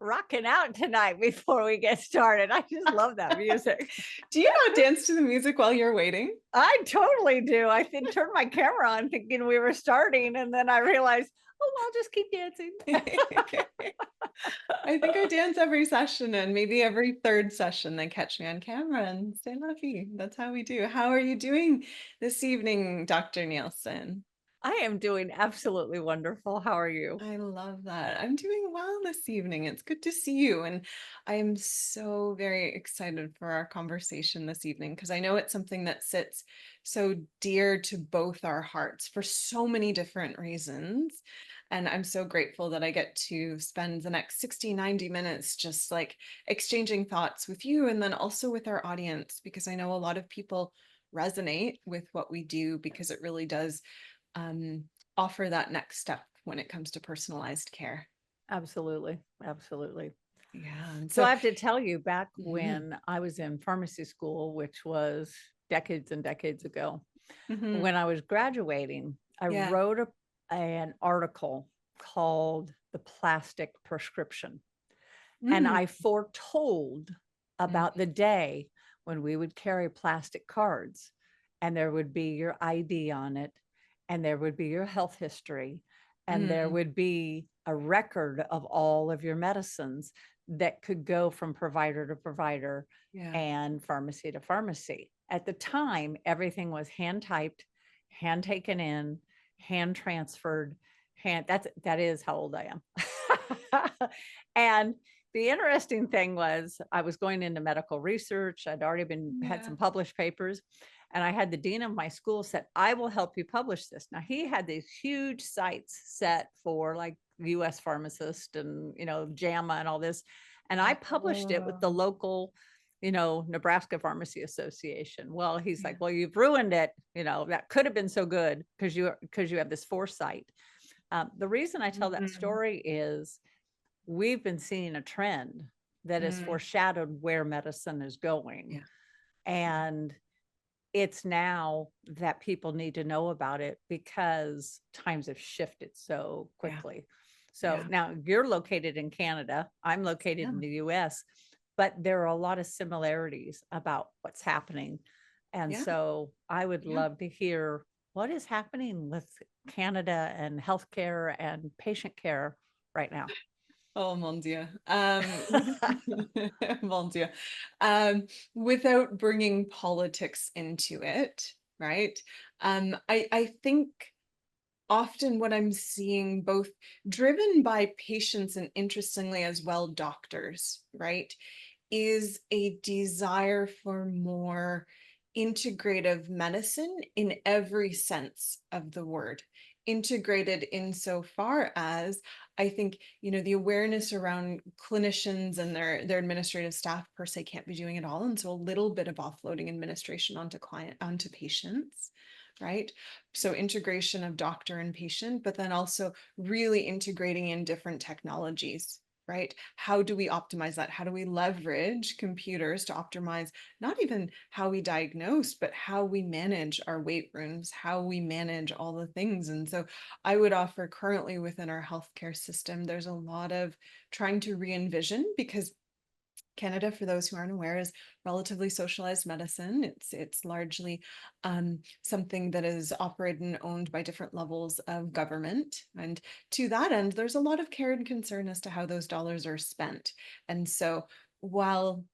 rocking out tonight before we get started. I just love that music. Do you not dance to the music while you're waiting? I totally do. I think turned my camera on thinking we were starting, and then I realized, oh, I'll just keep dancing. I think I dance every session and maybe every third session they catch me on camera and stay lucky. That's how we do. How are you doing this evening, Dr. Nielsen? I am doing absolutely wonderful. How are you? I love that. I'm doing well this evening. It's good to see you. And I am so very excited for our conversation this evening because I know it's something that sits so dear to both our hearts for so many different reasons. And I'm so grateful that I get to spend the next 60, 90 minutes just like exchanging thoughts with you and then also with our audience because I know a lot of people resonate with what we do because it really does um, offer that next step when it comes to personalized care. Absolutely. Absolutely. Yeah. And So so, I have to tell you, back mhm, when I was in pharmacy school, which was decades and decades ago, mhm, when I was graduating, I yeah. wrote an article called The Plastic Prescription. And Mm, I foretold mm, about the day when we would carry plastic cards and there would be your ID on it, and there would be your health history, and there mm, would be a record of all of your medicines that could go from provider to provider yeah. and pharmacy to pharmacy. At the time, everything was hand typed, hand taken in, hand transferred, that is how old I am. And the interesting thing was I was going into medical research. I'd already been had Yeah. some published papers, and I had the dean of my school said, "I will help you publish this." Now he had these huge sites set for like US pharmacist and JAMA and all this. And I published it with the Oh, local, Nebraska Pharmacy Association. Well, he's yeah. like, "Well, you've ruined it. That could have been so good because you have this foresight." The reason I tell that Mm, story is we've been seeing a trend that has mm, foreshadowed where medicine is going. yeah. Yeah. And it's now that people need to know about it because times have shifted so Yeah. quickly. So Yeah. now you're located in Canada, I'm located Yeah. in the US, but there are a lot of similarities about what's happening. And Yeah. so I would Yeah. love to hear what is happening with Canada and healthcare and patient care right now. Oh, mon Dieu. Mon Dieu. Without bringing politics into it, right? I think often what I'm seeing both driven by patients and interestingly as well doctors, right, is a desire for more integrative medicine in every sense of the word. Integrated insofar as I think, the awareness around clinicians and their administrative staff per se can't be doing it all. And so a little bit of offloading administration onto patients, right? So integration of doctor and patient, but then also really integrating in different technologies, right? How do we optimize that? How do we leverage computers to optimize not even how we diagnose, but how we manage our wait rooms, how we manage all the things? And so I would offer currently within our healthcare system, there's a lot of trying to re-envision because Canada, for those who aren't aware, is relatively socialized medicine. It's largely something that is operated and owned by different levels of government. And to that end, there's a lot of care and concern as to how those dollars are spent. And so while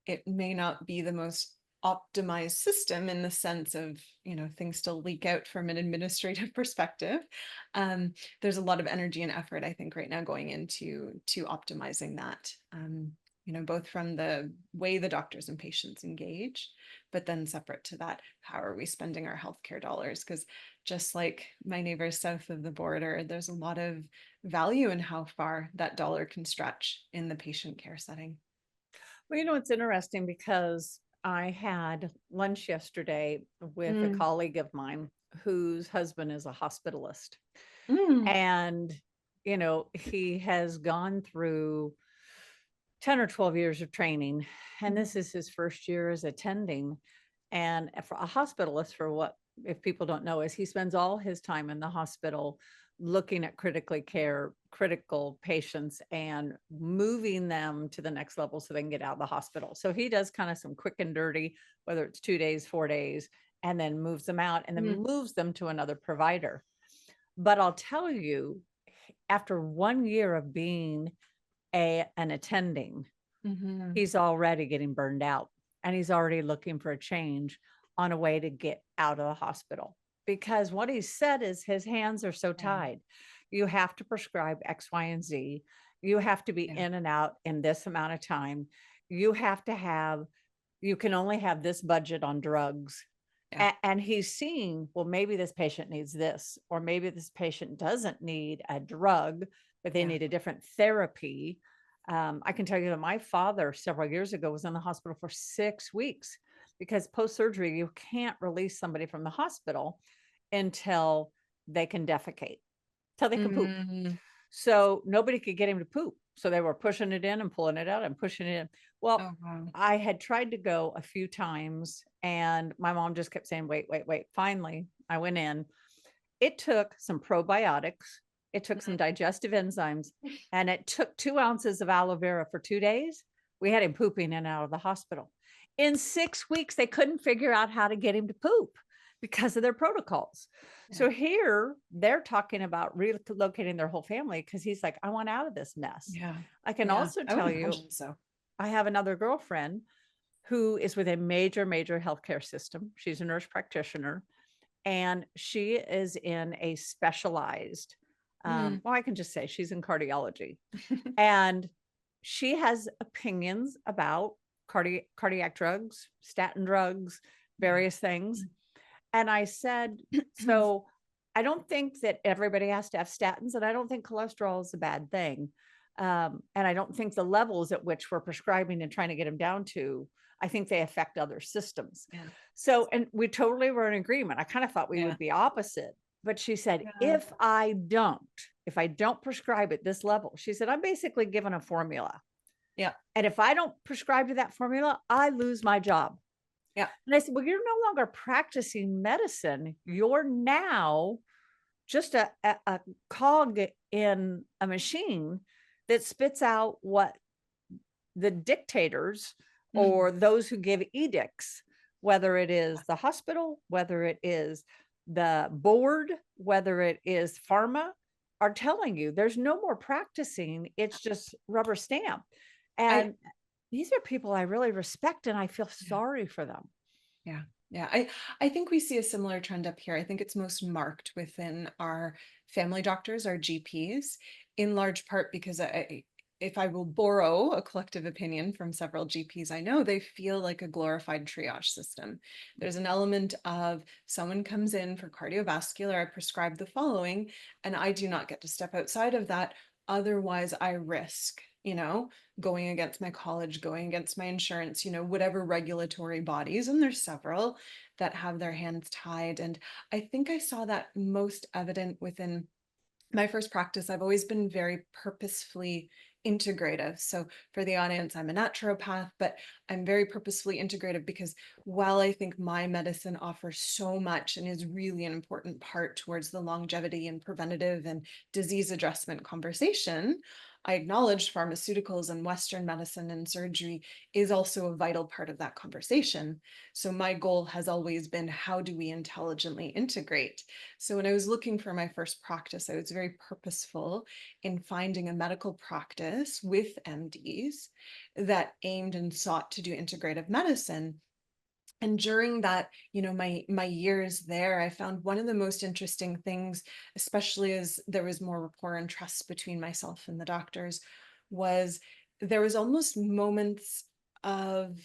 it may not be the most optimized system in the sense of, things still leak out from an administrative perspective, there's a lot of energy and effort, I think, right now going into to optimizing that. Both from the way the doctors and patients engage, but then separate to that, how are we spending our healthcare dollars? Because just like my neighbors south of the border, there's a lot of value in how far that dollar can stretch in the patient care setting. Well, it's interesting because I had lunch yesterday with a Mm, colleague of mine whose husband is a hospitalist. mm, And, he has gone through 10 or 12 years of training, and this mm, is his first year as attending. And for a hospitalist, for what, if people don't know, is he spends all his time in the hospital looking at critical patients and moving them to the next level so they can get out of the hospital. So he does kind of some quick and dirty, whether it's 2 days, 4 days, and then moves them out and then Mm, moves them to another provider. But I'll tell you, after 1 year of being an attending, mhm. he's already getting burned out and he's already looking for a change on a way to get out of the hospital. Because what he said is his hands are so Yeah, tied. You have to prescribe X, Y, and Z. You have to be yeah, in and out in this amount of time. You have to have, you can only have this budget on drugs. yeah, And he's seeing, well, maybe this patient needs this, or maybe this patient doesn't need a drug, but they yeah, need a different therapy. I can tell you that my father several years ago was in the hospital for 6 weeks because post surgery, you can't release somebody from the hospital until they can defecate, till they can poop. mhm. So nobody could get him to poop. So they were pushing it in and pulling it out and pushing it in. Well, Oh, wow. I had tried to go a few times and my mom just kept saying, wait, wait, wait. Finally, I went in. It took some probiotics, it took some digestive enzymes, and it took 2 ounces of aloe vera for 2 days. We had him pooping in and out of the hospital. In 6 weeks, they couldn't figure out how to get him to poop because of their protocols. Yeah, So here they're talking about relocating their whole family because he's like, I want out of this mess. yeah, I can yeah. also I would tell you, imagine so. I have another girlfriend who is with a major healthcare system. She's a nurse practitioner and she is in a specialized, Mm. well, I can just say she's in cardiology. And she has opinions about cardiac drugs, statin drugs, Yeah. various things. And I said, so I don't think that everybody has to have statins, and I don't think cholesterol is a bad thing. And I don't think the levels at which we're prescribing and trying to get them down to, I think they affect other systems. Yeah, So, and we totally were in agreement. I kind of thought we yeah, would be opposite. But she said, yeah, if I don't prescribe at this level, she said, I'm basically given a formula. yeah, And if I don't prescribe to that formula, I lose my job. yeah, And I said, well, you're no longer practicing medicine. You're now just a cog in a machine that spits out what the dictators mhm, or those who give edicts, whether it is the hospital, whether it is the board, whether it is pharma, are telling you there's no more practicing. It's just rubber stamp. I And these are people I really respect and I feel yeah, sorry for them. yeah, yeah. I think we see a similar trend up here. I think it's most marked within our family doctors, our GPs, in large part because if I will borrow a collective opinion from several GPs I know, they feel like a glorified triage system. There's an element of someone comes in for cardiovascular, I prescribe the following, and I do not get to step outside of that. Otherwise, I risk, going against my college, going against my insurance, whatever regulatory bodies, and there's several that have their hands tied. And I think I saw that most evident within my first practice. I've always been very purposefully integrative. So for the audience, I'm a naturopath, but I'm very purposefully integrative because while I think my medicine offers so much and is really an important part towards the longevity and preventative and disease addressment conversation, I acknowledge pharmaceuticals and Western medicine and surgery is also a vital part of that conversation. So my goal has always been, how do we intelligently integrate? So when I was looking for my first practice, I was very purposeful in finding a medical practice with MDs that aimed and sought to do integrative medicine. And during that, my years there, I found one of the most interesting things, especially as there was more rapport and trust between myself and the doctors, was there was almost moments of,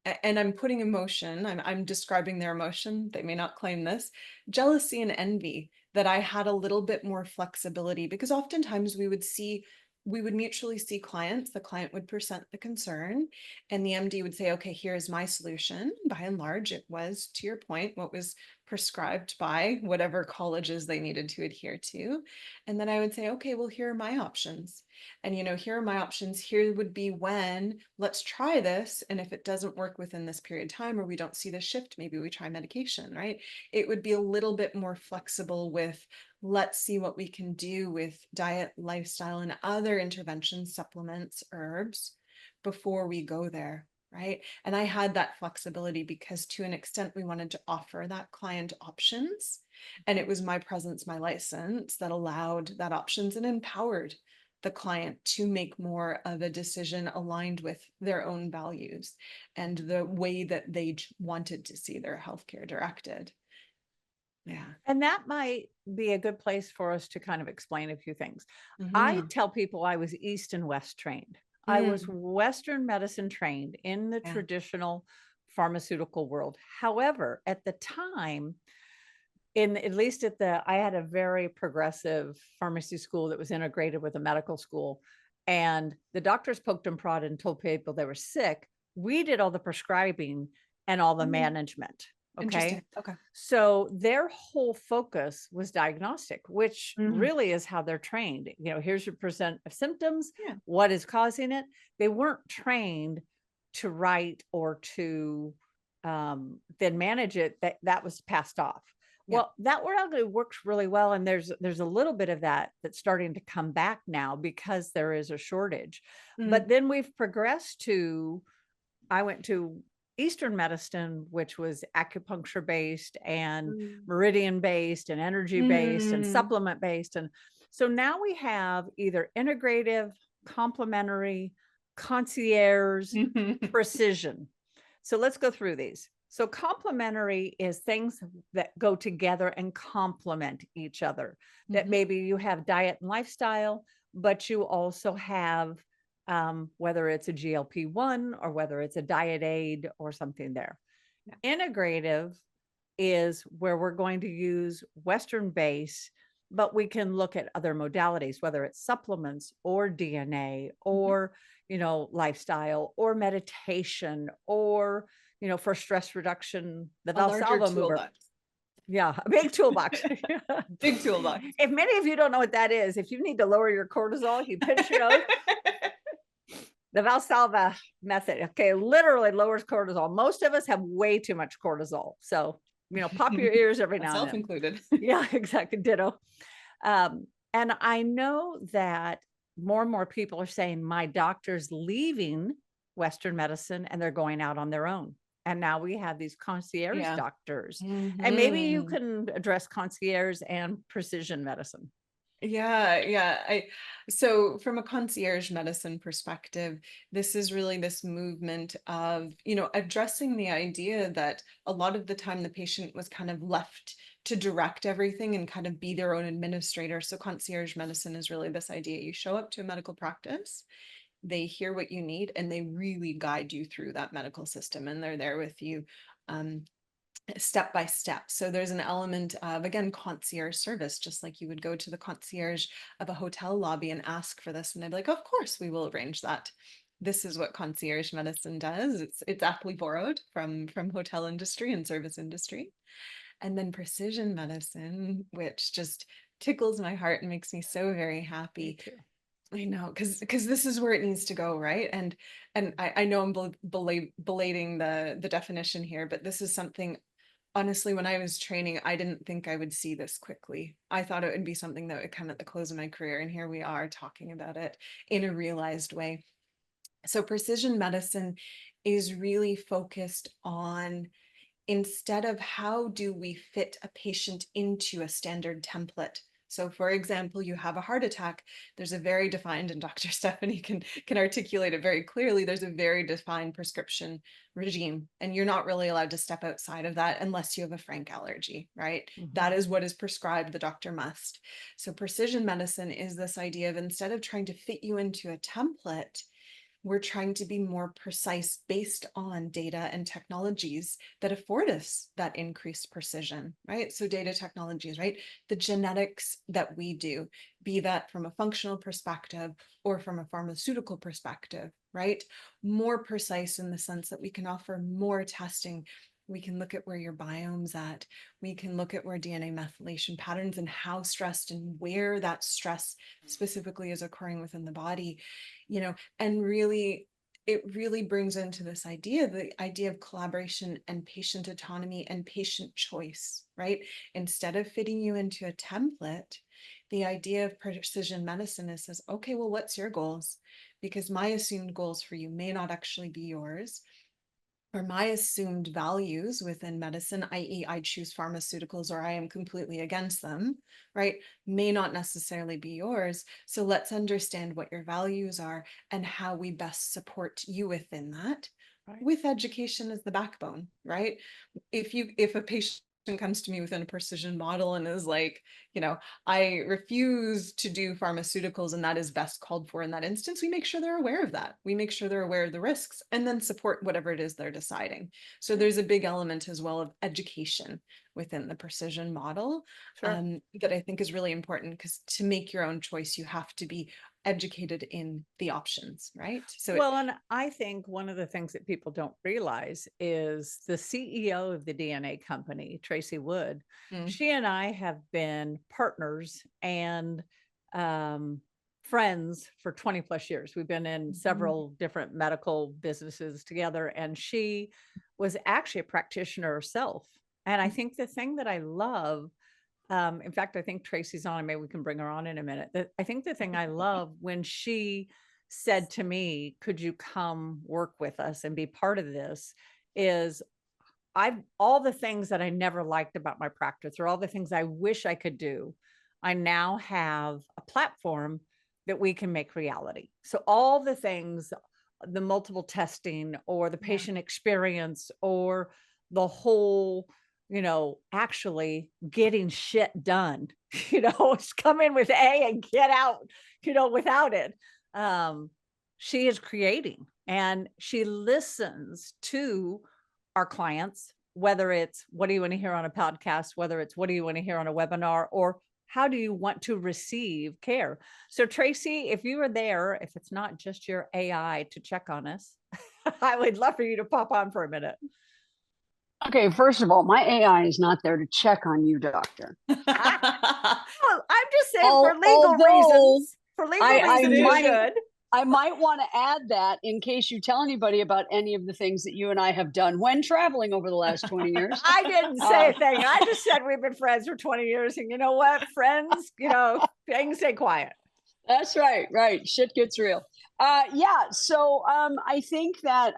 and I'm putting emotion, I'm describing their emotion, they may not claim this, jealousy and envy, that I had a little bit more flexibility, because oftentimes we would mutually see clients, the client would present the concern, and the MD would say, okay, here's my solution. By and large, it was, to your point, what was prescribed by whatever colleges they needed to adhere to. And then I would say, okay, well, here are my options. And, here are my options. Here would be when, let's try this. And if it doesn't work within this period of time, or we don't see the shift, maybe we try medication, right? It would be a little bit more flexible with, let's see what we can do with diet, lifestyle, and other interventions, supplements, herbs, before we go there. Right. And I had that flexibility because to an extent, we wanted to offer that client options. And it was my presence, my license that allowed that options and empowered the client to make more of a decision aligned with their own values and the way that they wanted to see their healthcare directed. Yeah. And that might be a good place for us to kind of explain a few things. I Hmm. tell people I was East and West trained. I was Mm. Western medicine trained in the Yeah. traditional pharmaceutical world. However, at the time, in at least at the I had a very progressive pharmacy school that was integrated with a medical school. And the doctors poked and prodded and told people they were sick. We did all the prescribing and all the Mm. management. Interesting. Okay. Okay. So their whole focus was diagnostic, which Hmm. really is how they're trained. Here's your present of symptoms, Yeah. what is causing it. They weren't trained to write or to then manage it. That was passed off. Yeah. Well, that actually works really well, and there's a little bit of that that's starting to come back now because there is a shortage. But Mm. then we've progressed to I went to Eastern medicine, which was acupuncture based and Mm. meridian based and energy based and Mm. supplement based. And so now we have either integrative, complementary, concierge, precision. So let's go through these. So complementary is things that go together and complement each other. That Mhm. maybe you have diet and lifestyle, but you also have whether it's a GLP-1 or whether it's a diet aid or something there. Yeah. Integrative is where we're going to use Western base, but we can look at other modalities, whether it's supplements or DNA Mhm. or, lifestyle or meditation or, for stress reduction, the A larger Valsalva mover. toolbox. Yeah, a big toolbox. Big toolbox. If many of you don't know what that is, if you need to lower your cortisol, you pinch your nose. The Valsalva method, okay, literally lowers cortisol. Most of us have way too much cortisol. So, pop your ears every now and Myself then. included. Yeah, exactly. Ditto. And I know that more and more people are saying my doctor's leaving Western medicine and they're going out on their own. And now we have these concierge Yeah. doctors. And maybe you Mhm. can address concierge and precision medicine. Yeah, yeah. So from a concierge medicine perspective, this is really this movement of, addressing the idea that a lot of the time the patient was kind of left to direct everything and kind of be their own administrator. So concierge medicine is really this idea. You show up to a medical practice, they hear what you need, and they really guide you through that medical system, and they're there with you. Um, Step by step. So there's an element of, again, concierge service, just like you would go to the concierge of a hotel lobby and ask for this. And they'd be like, of course, we will arrange that. This is what concierge medicine does. It's aptly borrowed from hotel industry and service industry. And then precision medicine, which just tickles my heart and makes me so very Me happy. too. I know, because this is where it needs to go, right? And I know I'm belating the definition here, but this is something. Honestly, when I was training, I didn't think I would see this quickly. I thought it would be something that would come at the close of my career, and here we are talking about it in a realized way. So precision medicine is really focused on, instead of how do we fit a patient into a standard template. So for example, you have a heart attack, there's a very defined, and Dr. Stephanie can articulate it very clearly, there's a very defined prescription regime, and you're not really allowed to step outside of that unless you have a frank allergy, right? That Mhm. is what is prescribed, the doctor must. So precision medicine is this idea of, instead of trying to fit you into a template, we're trying to be more precise based on data and technologies that afford us that increased precision, right? So data technologies, right? The genetics that we do, be that from a functional perspective or from a pharmaceutical perspective, right? More precise in the sense that we can offer more testing We can look at where your biome's at. We can look at where DNA methylation patterns and how stressed and where that stress specifically is occurring within the body, and really, it really brings into this idea, the idea of collaboration and patient autonomy and patient choice, right? Instead of fitting you into a template, the idea of precision medicine is says, okay, well, what's your goals? Because my assumed goals for you may not actually be yours, or my assumed values within medicine, i.e., I choose pharmaceuticals or I am completely against them, right, may not necessarily be yours. So let's understand what your values are and how we best support you within that, Right. with education as the backbone, right? If a patient comes to me within a precision model and is like, I refuse to do pharmaceuticals and that is best called for in that instance, we make sure they're aware of that. We make sure they're aware of the risks and then support whatever it is they're deciding. So there's a big element as well of education within the precision model, Sure. that I think is really important, because to make your own choice, you have to be educated in the options, right? So Well, and I think one of the things that people don't realize is the CEO of the DNA company, Tracy Wood, mm, she and I have been partners and um, friends for 20 plus years. We've been in mhm, several different medical businesses together, and she was actually a practitioner herself. And I think the thing that I love, in fact, I think Tracy's on, and maybe we can bring her on in a minute. I think the thing I love when she said to me, "Could you come work with us and be part of this?" is I've all the things that I never liked about my practice, or all the things I wish I could do, I now have a platform that we can make reality. So all the things, the multiple testing or the yeah, patient experience or the whole, actually getting shit done, it's come in with A and get out, without it. Um, she is creating and she listens to our clients, whether it's what do you want to hear on a podcast, whether it's what do you want to hear on a webinar, or how do you want to receive care. So, Tracy, if you are there, if it's not just your AI to check on us, I would love for you to pop on for a minute. Okay, first of all, my AI is not there to check on you, doctor. Well, I'm just saying for legal Although reasons. For legal I, I reasons, we might should. I might want to add that in case you tell anybody about any of the things that you and I have done when traveling over the last 20 years. I didn't say a thing. I just said we've been friends for 20 years. And you know what? Friends, things stay quiet. That's right, right. Shit gets real. Yeah. So I think that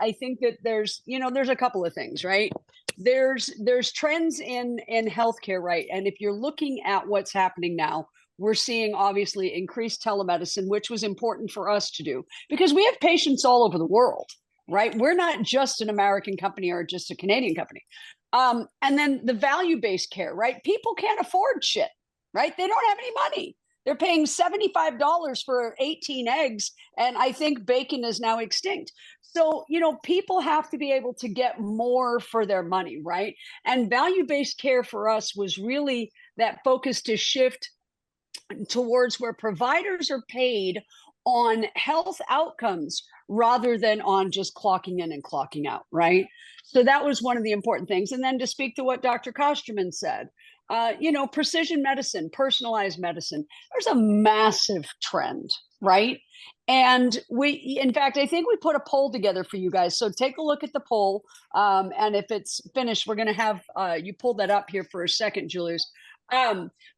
there's a couple of things, right? There's trends in healthcare, right? And if you're looking at what's happening now, we're seeing obviously increased telemedicine, which was important for us to do because we have patients all over the world, right? We're not just an American company or just a Canadian company. And then the value-based care, right? People can't afford shit, right? They don't have any money. They're paying $75 for 18 eggs, and I think bacon is now extinct. So, people have to be able to get more for their money, right? And value based care for us was really that focus to shift towards where providers are paid on health outcomes rather than on just clocking in and clocking out, right? So that was one of the important things. And then to speak to what Dr. Kosterman said, precision medicine, personalized medicine, there's a massive trend, right? And in fact, I think we put a poll together for you guys. So take a look at the poll. And if it's finished, we're going to have you pull that up here for a second, Julius.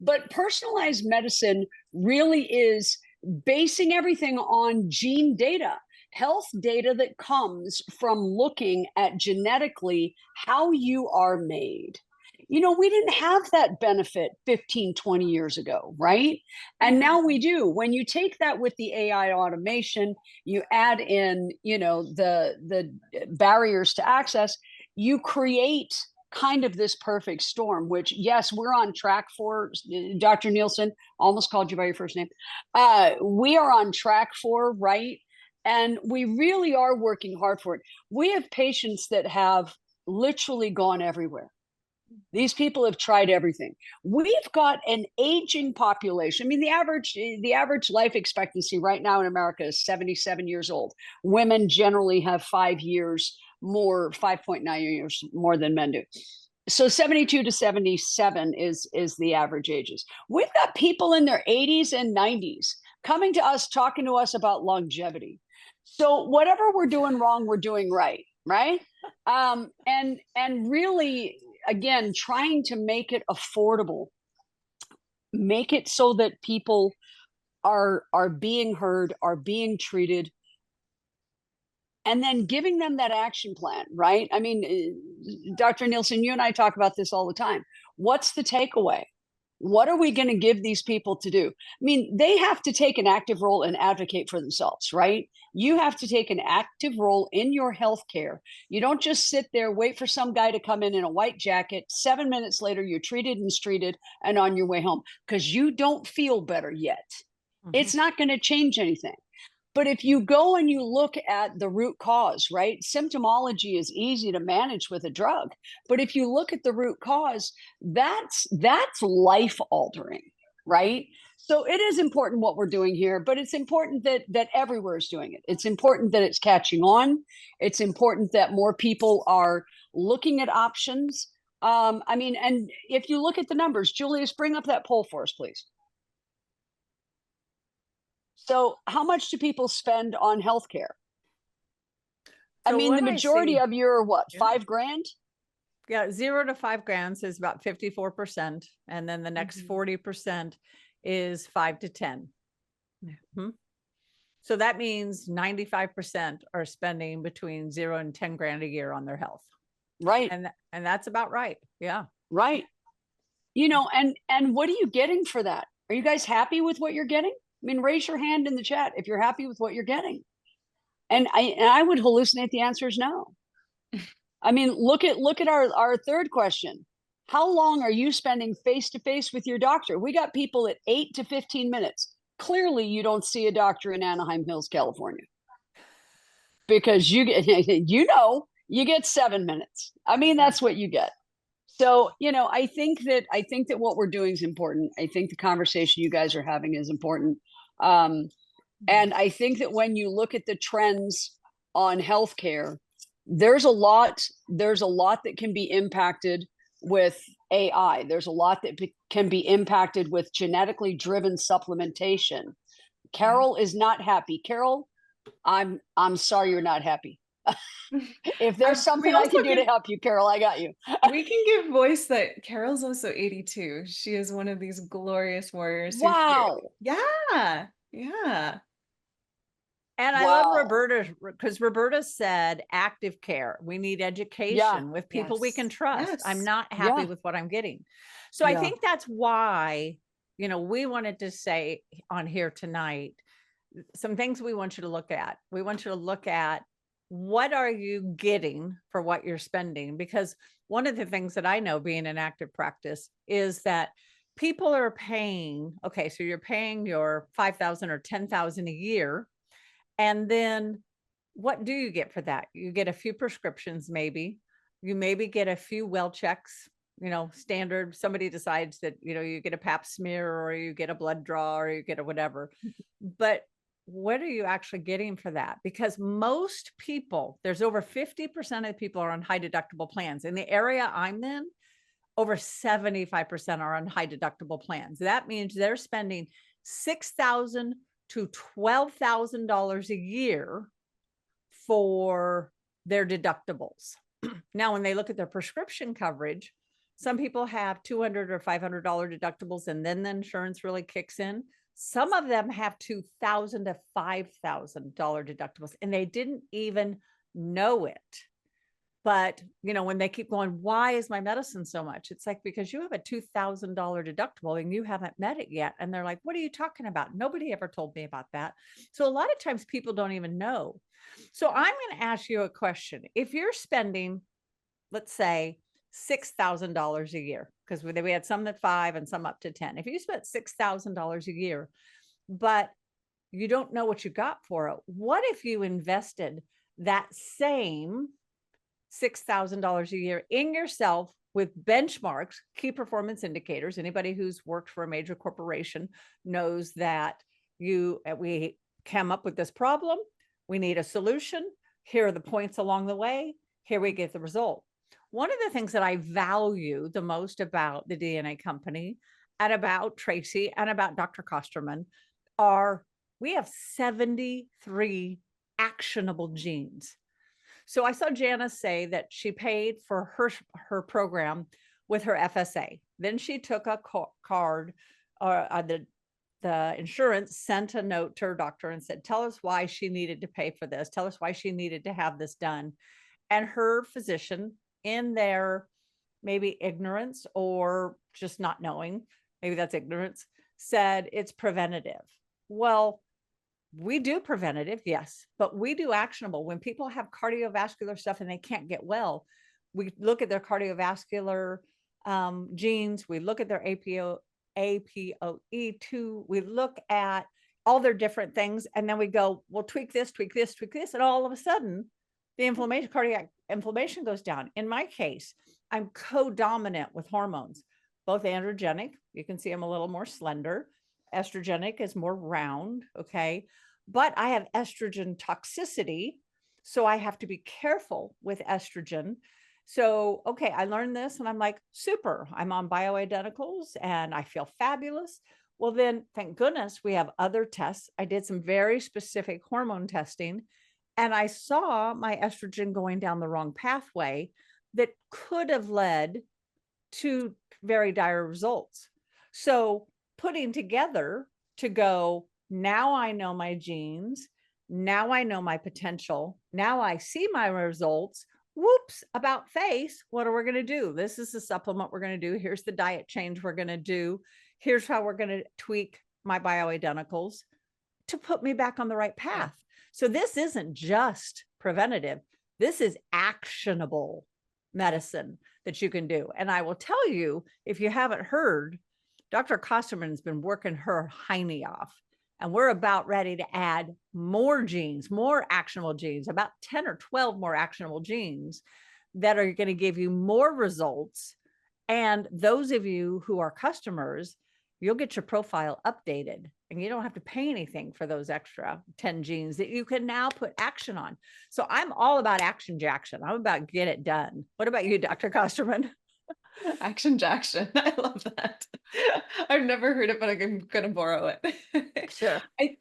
But personalized medicine really is basing everything on gene data, health data that comes from looking at genetically how you are made. We didn't have that benefit 15, 20 years ago, right? And now we do. When you take that with the AI automation, you add in, the barriers to access, you create kind of this perfect storm, which yes, we're on track for. Dr. Nielsen, almost called you by your first name. We are on track for, right? And we really are working hard for it. We have patients that have literally gone everywhere. These people have tried everything. We've got an aging population. I mean, the average life expectancy right now in America is 77 years old. Women generally have 5 years more 5.9 years more than men do. So 72 to 77 is the average ages. We've got people in their 80s and 90s coming to us, talking to us about longevity. So whatever we're doing wrong, we're doing right, right? And really, again, trying to make it affordable, make it so that people are being heard, are being treated, and then giving them that action plan, right? I mean, Dr. Nielsen, you and I talk about this all the time. What's the takeaway? What are we going to give these people to do? I mean, they have to take an active role and advocate for themselves, right? You have to take an active role in your healthcare. You don't just sit there, wait for some guy to come in a white jacket. 7 minutes later, you're treated and treated and on your way home because you don't feel better yet. It's not going to change anything. But if you go and you look at the root cause, right? Symptomology is easy to manage with a drug. But if you look at the root cause, that's life altering, right? So it is important what we're doing here, but it's important that everywhere is doing it. It's important that it's catching on. It's important that more people are looking at options. I mean, and if you look at the numbers, Julius, bring up that poll for us, please. So how much do people spend on healthcare? I So mean, what the I majority see- of your what, Yeah. $5,000? Yeah, 0 to 5 grams is about 54%. And then the next 40% is 5 to 10. Mhm. So that means 95% are spending between 0 and 10 grand a year on their health. Right, And that's about right. Yeah. right. You know, and what are you getting for that? Are you guys happy with what you're getting? I mean, raise your hand in the chat if you're happy with what you're getting. And I would hallucinate the answer is no. I mean, look at our third question. How long are you spending face to face with your doctor? We got people at 8 to 15 minutes. Clearly, you don't see a doctor in Anaheim Hills, California, because you get you get 7 minutes. I mean, that's what you get. So, you know, I think that what we're doing is important. I think the conversation you guys are having is important. And I think that when you look at the trends on healthcare, there's a lot that can be impacted with AI. There's a lot that can be impacted with genetically driven supplementation. Carol is not happy. Carol, I'm sorry you're not happy. If there's something I can do to help you, Carol, I got you. We can give voice that Carol's also 82. She is one of these glorious warriors. Wow. Yeah. Yeah. And I love Roberta because Roberta said active care. We need education with people we can trust. I'm not happy with what I'm getting. So I think that's why, you know, we wanted to say on here tonight, some things we want you to look at. We want you to look at what are you getting for what you're spending? Because one of the things that I know being in active practice is that people are paying, okay, so you're paying your 5,000 or 10,000 a year. And then what do you get for that? You get a few prescriptions, maybe. You maybe get a few well checks, you know, standard. Somebody decides that, you know, you get a pap smear or you get a blood draw or you get a whatever. But what are you actually getting for that? Because most people, there's over 50% of the people are on high deductible plans. In the area I'm in, over 75% are on high deductible plans. That means they're spending $6,000 to $12,000 a year for their deductibles. Now, when they look at their prescription coverage, some people have $200 or $500 deductibles, and then the insurance really kicks in. Some of them have $2,000 to $5,000 deductibles, and they didn't even know it. But, you know, when they keep going, why is my medicine so much? It's like, because you have a $2,000 deductible and you haven't met it yet. And they're like, what are you talking about? Nobody ever told me about that. So a lot of times people don't even know. So I'm going to ask you a question. If you're spending, let's say, $6,000 a year, because we had some at 5 and some up to 10. If you spent $6,000 a year, but you don't know what you got for it, what if you invested that same $6,000 a year in yourself with benchmarks, key performance indicators? Anybody who's worked for a major corporation knows that we came up with this problem. We need a solution. Here are the points along the way. Here we get the result. One of the things that I value the most about the DNA company and about Tracy and about Dr. Kosterman are we have 73 actionable genes. So I saw Janice say that she paid for her program with her FSA. Then she took a card, or the insurance sent a note to her doctor and said, "Tell us why she needed to pay for this. Tell us why she needed to have this done." And her physician, in their maybe ignorance or just not knowing, maybe that's ignorance, said it's preventative. Well, we do preventative, yes, but we do actionable. When people have cardiovascular stuff and they can't get well, we look at their cardiovascular genes, we look at their APOE2, we look at all their different things, and then we go, well, tweak this, tweak this, tweak this, and all of a sudden, the inflammation, cardiac inflammation goes down. In my case, I'm co-dominant with hormones, both androgenic. You can see I'm a little more slender. Estrogenic is more round, okay? But I have estrogen toxicity, so I have to be careful with estrogen. So, okay, I learned this and I'm like, super, I'm on bioidenticals and I feel fabulous. Well, then thank goodness we have other tests. I did some very specific hormone testing and I saw my estrogen going down the wrong pathway that could have led to very dire results. So putting together to go, now I know my genes, now I know my potential, now I see my results. Whoops, about face, what are we going to do? This is the supplement we're going to do. Here's the diet change we're going to do. Here's how we're going to tweak my bioidenticals to put me back on the right path. So this isn't just preventative. This is actionable medicine that you can do. And I will tell you, if you haven't heard, Dr. Kosterman's been working her hiney off, and we're about ready to add more genes, more actionable genes, about 10 or 12 more actionable genes that are going to give you more results. And those of you who are customers, you'll get your profile updated and you don't have to pay anything for those extra 10 genes that you can now put action on. So I'm all about action jackson. I'm about get it done. What about you, Dr. Kosterman? Action Jackson. I love that. I've never heard it, but I'm gonna borrow it. Sure. I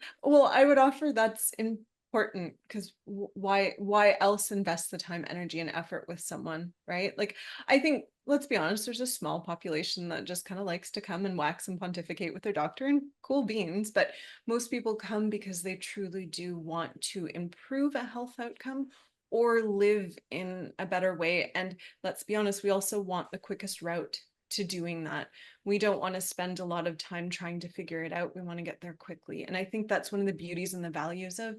would offer that's important because why else invest the time, energy, and effort with someone, right? Like I think, let's be honest, there's a small population that just kind of likes to come and wax and pontificate with their doctor, and cool beans, but most people come because they truly do want to improve a health outcome or live in a better way. And let's be honest, we also want the quickest route to doing that. We don't want to spend a lot of time trying to figure it out. We want to get there quickly. And I think that's one of the beauties and the values of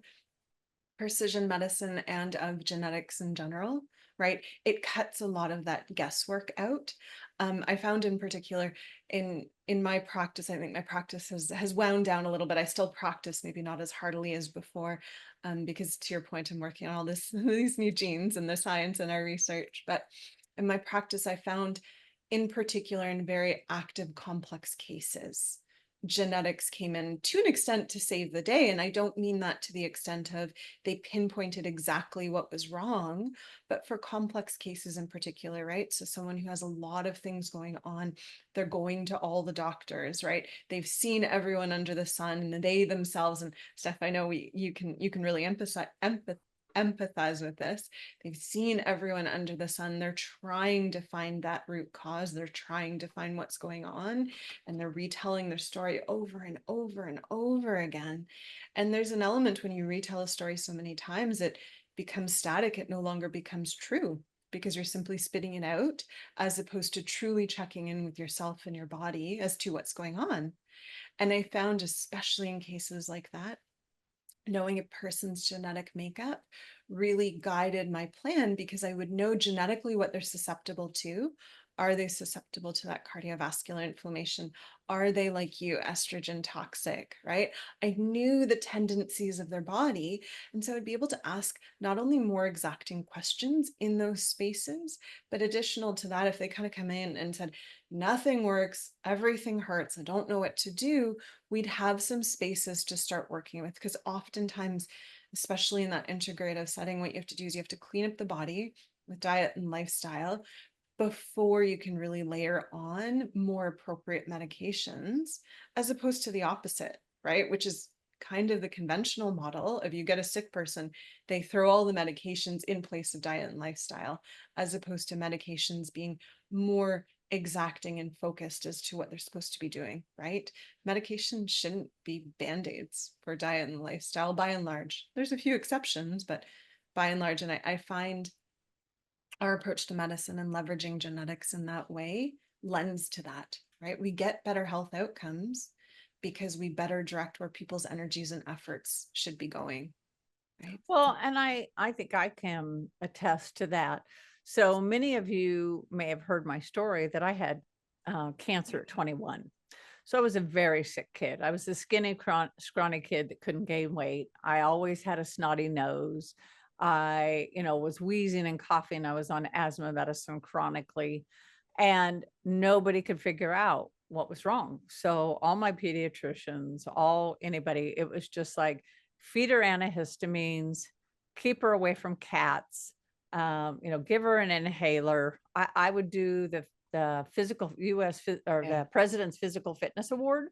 precision medicine and of genetics in general, right? It cuts a lot of that guesswork out. I found in particular in my practice, I think my practice has wound down a little bit. I still practice, maybe not as heartily as before, because to your point, I'm working on all these new genes and the science and our research. But in my practice, I found in particular in very active, complex cases, genetics came in to an extent to save the day. And I don't mean that to the extent of they pinpointed exactly what was wrong, but for complex cases in particular, right? So someone who has a lot of things going on, they're going to all the doctors, right? They've seen everyone under the sun, and they themselves, and Steph, I know you can really empathize with this. They've seen everyone under the sun. They're trying to find that root cause. They're trying to find what's going on, and they're retelling their story over and over and over again. And there's an element when you retell a story so many times, it becomes static. It no longer becomes true because you're simply spitting it out, as opposed to truly checking in with yourself and your body as to what's going on. And I found, especially in cases like that, knowing a person's genetic makeup really guided my plan, because I would know genetically what they're susceptible to. Are they susceptible to that cardiovascular inflammation? Are they, like you, estrogen toxic, right? I knew the tendencies of their body. And so I'd be able to ask not only more exacting questions in those spaces, but additional to that, if they kind of come in and said, nothing works, everything hurts, I don't know what to do, we'd have some spaces to start working with. Because oftentimes, especially in that integrative setting, what you have to do is you have to clean up the body, with diet and lifestyle before you can really layer on more appropriate medications, as opposed to the opposite, right? Which is kind of the conventional model of you get a sick person, they throw all the medications in place of diet and lifestyle, as opposed to medications being more exacting and focused as to what they're supposed to be doing, right? Medication shouldn't be band-aids for diet and lifestyle by and large. There's a few exceptions, but by and large, and I find our approach to medicine and leveraging genetics in that way lends to that, right? We get better health outcomes because we better direct where people's energies and efforts should be going, right? Well, and I think I can attest to that. So many of you may have heard my story that I had cancer at 21. So I was a very sick kid. I was a skinny, scrawny kid that couldn't gain weight. I always had a snotty nose. I, was wheezing and coughing. I was on asthma medicine chronically, and nobody could figure out what was wrong. So all my pediatricians, anybody, it was just like, feed her antihistamines, keep her away from cats, give her an inhaler. I would do the physical the president's physical fitness award.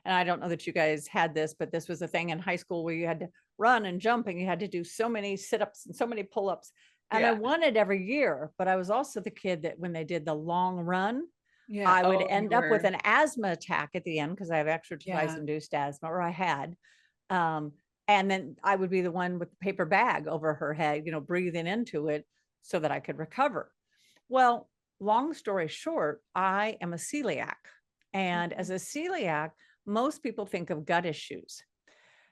And I don't know that you guys had this, but this was a thing in high school where you had to run and jump and you had to do so many sit-ups and so many pull-ups. And I won it every year, but I was also the kid that when they did the long run, I would end up with an asthma attack at the end because I have exercise-induced asthma, or I had. And then I would be the one with the paper bag over her head, breathing into it so that I could recover. Well, long story short, I am a celiac. And as a celiac, most people think of gut issues.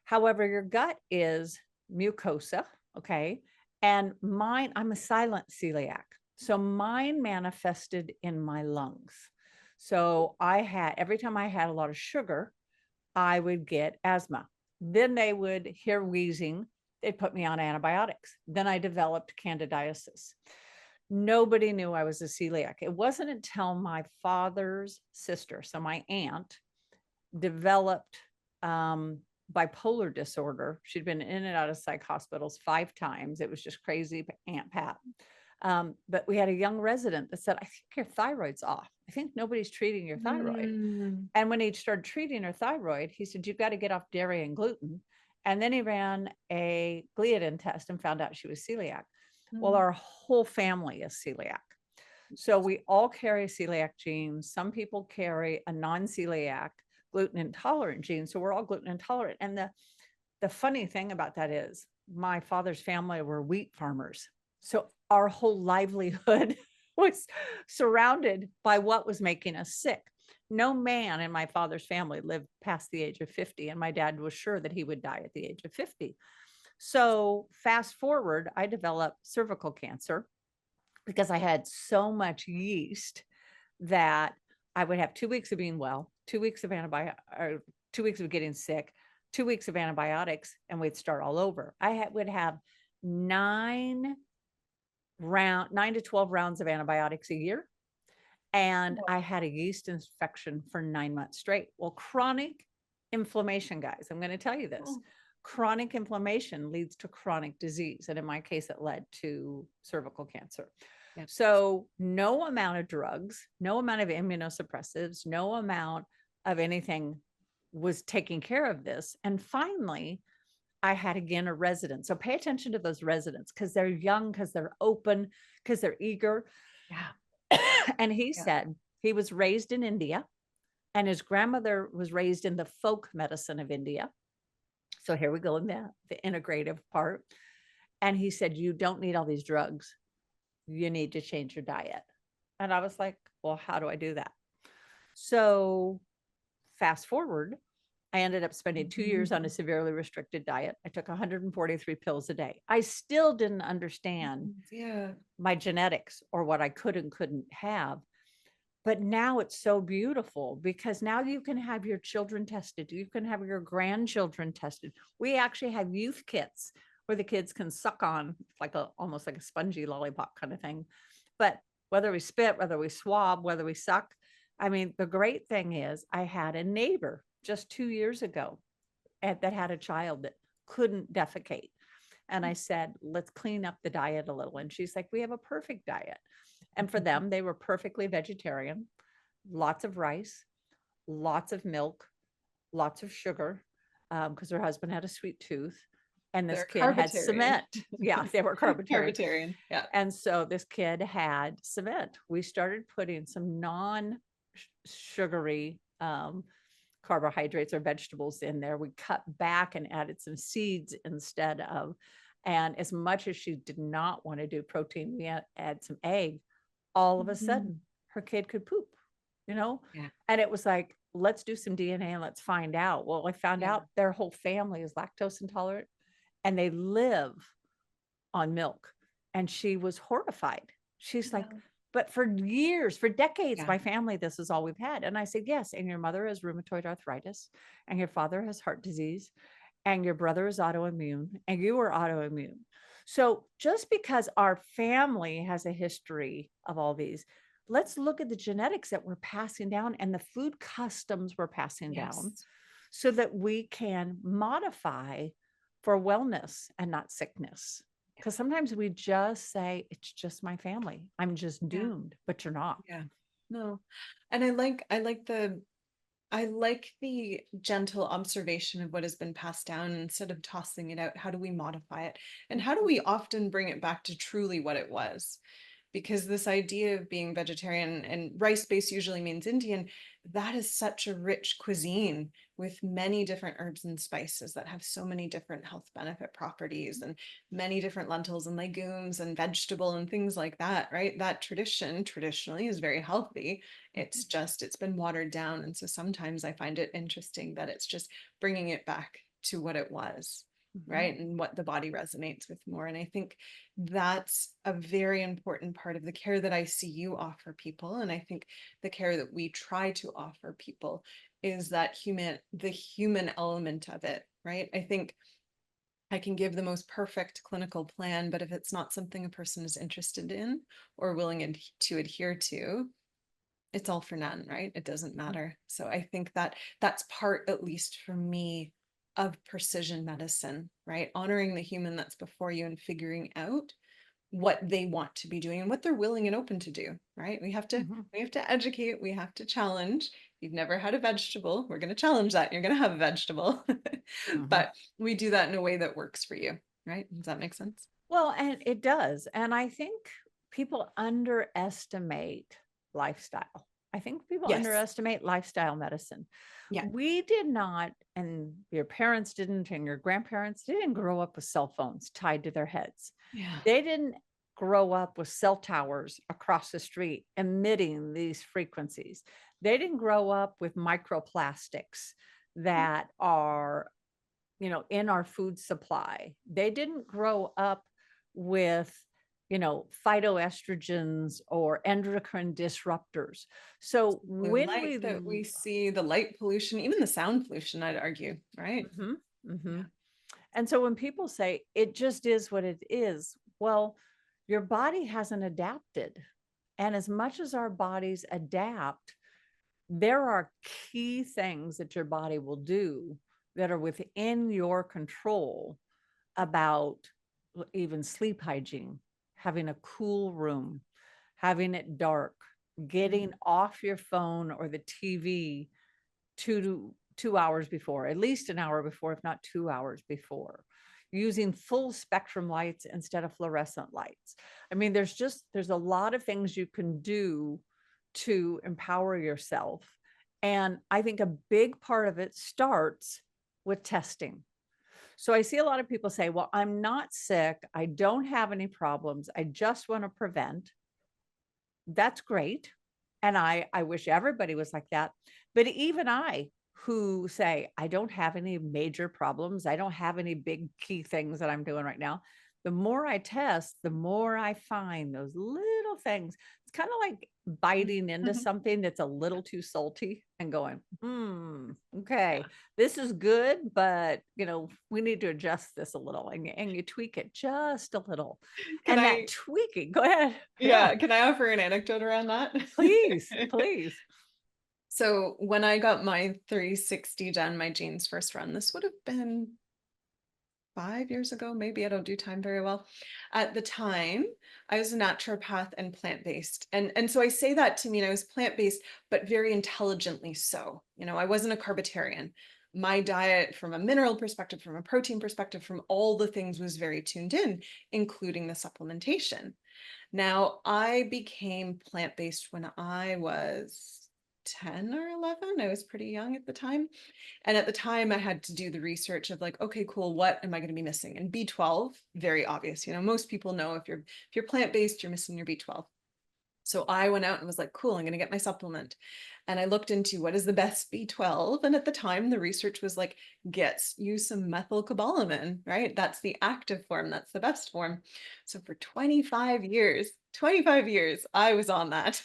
However, your gut is mucosa, okay? And mine, I'm a silent celiac. So mine manifested in my lungs. So every time I had a lot of sugar, I would get asthma. Then they would hear wheezing. They'd put me on antibiotics. Then I developed candidiasis. Nobody knew I was a celiac. It wasn't until my father's sister, so my aunt, developed bipolar disorder. She'd been in and out of psych hospitals 5 times. It was just crazy, Aunt Pat. But we had a young resident that said, I think your thyroid's off. I think nobody's treating your thyroid. And when he started treating her thyroid, he said, you've got to get off dairy and gluten. And then he ran a gliadin test and found out she was celiac. Well, our whole family is celiac. So we all carry celiac genes. Some people carry a non-celiac gluten intolerant gene. So we're all gluten intolerant. And the funny thing about that is my father's family were wheat farmers. So our whole livelihood was surrounded by what was making us sick. No man in my father's family lived past the age of 50. And my dad was sure that he would die at the age of 50. So fast forward, I developed cervical cancer because I had so much yeast that I would have 2 weeks of being well, 2 weeks of 2 weeks of getting sick, 2 weeks of antibiotics, and we'd start all over. Would have 9 to 12 rounds of antibiotics a year. And I had a yeast infection for 9 months straight. Well, chronic inflammation, guys, I'm going to tell you this. Chronic inflammation leads to chronic disease. And in my case, it led to cervical cancer. So no amount of drugs, no amount of immunosuppressives, no amount of anything was taking care of this. And finally, I had again a resident. So pay attention to those residents because they're young, because they're open, because they're eager. And he said he was raised in India and his grandmother was raised in the folk medicine of India. So here we go in the integrative part. And he said, you don't need all these drugs. You need to change your diet. And I was like, well, how do I do that? So fast forward, I ended up spending 2 years on a severely restricted diet. I took 143 pills a day. I still didn't understand my genetics or what I could and couldn't have. But now it's so beautiful because now you can have your children tested. You can have your grandchildren tested. We actually have youth kits where the kids can suck on like almost like a spongy lollipop kind of thing. But whether we spit, whether we swab, whether we suck, I mean, the great thing is I had a neighbor just 2 years ago that had a child that couldn't defecate. And I said, let's clean up the diet a little. And she's like, we have a perfect diet. And for them, they were perfectly vegetarian, lots of rice, lots of milk, lots of sugar, because her husband had a sweet tooth. And this They're kid had carbitarian. cement. Yeah, they were carbitarian. Carbitarian. Yeah. And so this kid had cement. We started putting some non-sugary carbohydrates or vegetables in there. We cut back and added some seeds instead of, and as much as she did not want to do protein, we add some egg. All of a sudden, her kid could poop, you know? Yeah. And it was like, let's do some DNA and let's find out. Well, I found Yeah. out their whole family is lactose intolerant and they live on milk. And she was horrified. She's like, but for years, for decades, Yeah. my family, this is all we've had. And I said, yes. And your mother has rheumatoid arthritis, and your father has heart disease, and your brother is autoimmune, and you are autoimmune. So just because our family has a history of all these, let's look at the genetics that we're passing down and the food customs we're passing down so that we can modify for wellness and not sickness. Because sometimes we just say, it's just my family. I'm just doomed, but you're not. Yeah. No. And I like the gentle observation of what has been passed down instead of tossing it out. How do we modify it? And how do we often bring it back to truly what it was? Because this idea of being vegetarian, and rice-based usually means Indian, that is such a rich cuisine with many different herbs and spices that have so many different health benefit properties, and many different lentils and legumes and vegetable and things like that, right? That traditionally is very healthy. It's been watered down. And so sometimes I find it interesting that it's just bringing it back to what it was. Right. And what the body resonates with more. And I think that's a very important part of the care that I see you offer people. And I think the care that we try to offer people is that the human element of it. Right. I think I can give the most perfect clinical plan, but if it's not something a person is interested in or willing to adhere to, it's all for none, right? It doesn't matter. So I think that that's part, at least for me, of precision medicine, right? Honoring the human that's before you and figuring out what they want to be doing and what they're willing and open to do, right? We have to educate, we have to challenge. If you've never had a vegetable, we're going to challenge that. You're going to have a vegetable, but we do that in a way that works for you, right? Does that make sense? Well, and it does. And I think people underestimate lifestyle. I think people underestimate lifestyle medicine. Yeah. We did not, and your parents didn't, and your grandparents didn't grow up with cell phones tied to their heads. Yeah. They didn't grow up with cell towers across the street emitting these frequencies. They didn't grow up with microplastics that are, in our food supply. They didn't grow up with phytoestrogens or endocrine disruptors. So The when light that we see, the light pollution, even the sound pollution, I'd argue, right? And so when people say it just is what it is, well, your body hasn't adapted. And as much as our bodies adapt, there are key things that your body will do that are within your control about even sleep hygiene, having a cool room, having it dark, getting off your phone or the TV 2 hours before, at least an hour before, if not 2 hours before, using full spectrum lights instead of fluorescent lights. I mean, there's a lot of things you can do to empower yourself. And I think a big part of it starts with testing. So I see a lot of people say, well, I'm not sick. I don't have any problems. I just want to prevent. That's great. And I wish everybody was like that. But even I, who say, I don't have any major problems, I don't have any big key things that I'm doing right now, the more I test, the more I find those little things. It's kind of like biting into something that's a little too salty and going, okay, this is good, but we need to adjust this a little, and you tweak it just a little. That tweaking, go ahead. Yeah. Can I offer an anecdote around that? Please. So when I got my 360 done, my genes first run, this would have been 5 years ago, maybe. I don't do time very well. At the time, I was a naturopath and plant-based. And so I say that to mean I was plant-based, but very intelligently so. I wasn't a carbitarian. My diet from a mineral perspective, from a protein perspective, from all the things was very tuned in, including the supplementation. Now, I became plant-based when I was 10 or 11. I was pretty young at the time. And at the time, I had to do the research of like, okay, cool, what am I going to be missing? And B12, very obvious. Most people know if you're plant-based, you're missing your B12. So I went out and was like, cool, I'm going to get my supplement. And I looked into what is the best B12. And at the time, the research was like, use some methylcobalamin, right? That's the active form. That's the best form. So for 25 years, I was on that.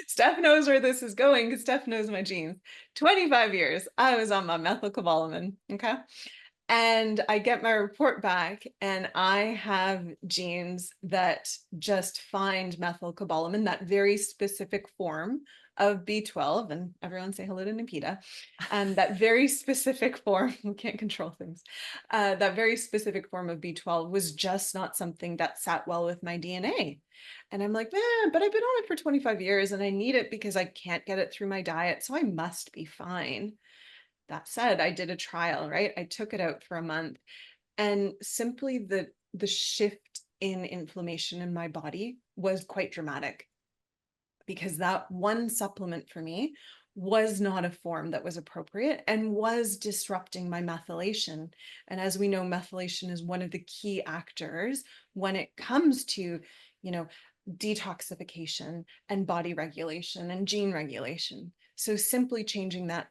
Steph knows where this is going because Steph knows my genes. 25 years, I was on my methylcobalamin. Okay. And I get my report back and I have genes that just find methylcobalamin, that very specific form of B12. And everyone say hello to Nikita. And that very specific form, we can't control things. That very specific form of B12 was just not something that sat well with my DNA. And I'm like, man, but I've been on it for 25 years and I need it because I can't get it through my diet. So I must be fine. That said, I did a trial, right? I took it out for a month and simply the shift in inflammation in my body was quite dramatic because that one supplement for me was not a form that was appropriate and was disrupting my methylation. And as we know, methylation is one of the key actors when it comes to, detoxification and body regulation and gene regulation. So simply changing that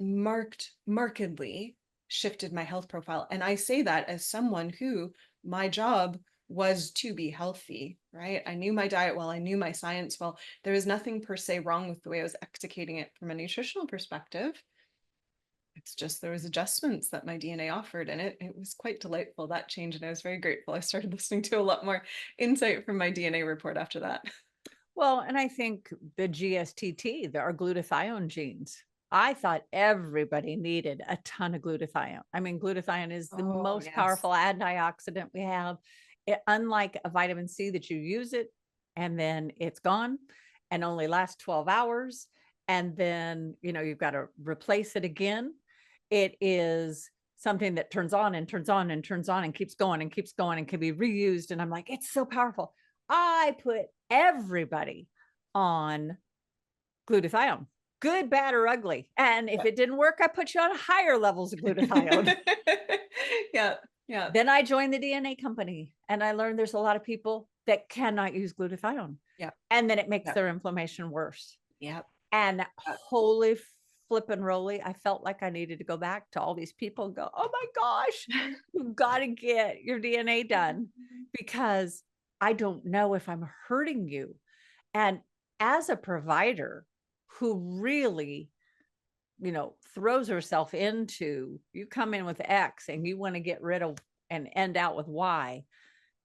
markedly shifted my health profile. And I say that as someone who my job was to be healthy, right? I knew my diet well, I knew my science well. There was nothing per se wrong with the way I was executing it from a nutritional perspective. It's just there was adjustments that my DNA offered, and it was quite delightful, that change, and I was very grateful. I started listening to a lot more insight from my DNA report after that. Well, and I think the GSTT, our glutathione genes, I thought everybody needed a ton of glutathione. I mean, glutathione is the most powerful antioxidant we have. Unlike a vitamin C that you use it and then it's gone and only lasts 12 hours. And then, you've got to replace it again. It is something that turns on and turns on and turns on and keeps going and keeps going and can be reused. And I'm like, it's so powerful. I put everybody on glutathione, good, bad, or ugly. And if it didn't work, I put you on higher levels of glutathione. Yeah. Then I joined the DNA company and I learned there's a lot of people that cannot use glutathione. Yeah. And then it makes their inflammation worse. Yeah. And holy flippin' roly, I felt like I needed to go back to all these people and go, oh my gosh, you've got to get your DNA done because I don't know if I'm hurting you. And as a provider who really, throws herself into, you come in with X and you want to get rid of and end out with Y,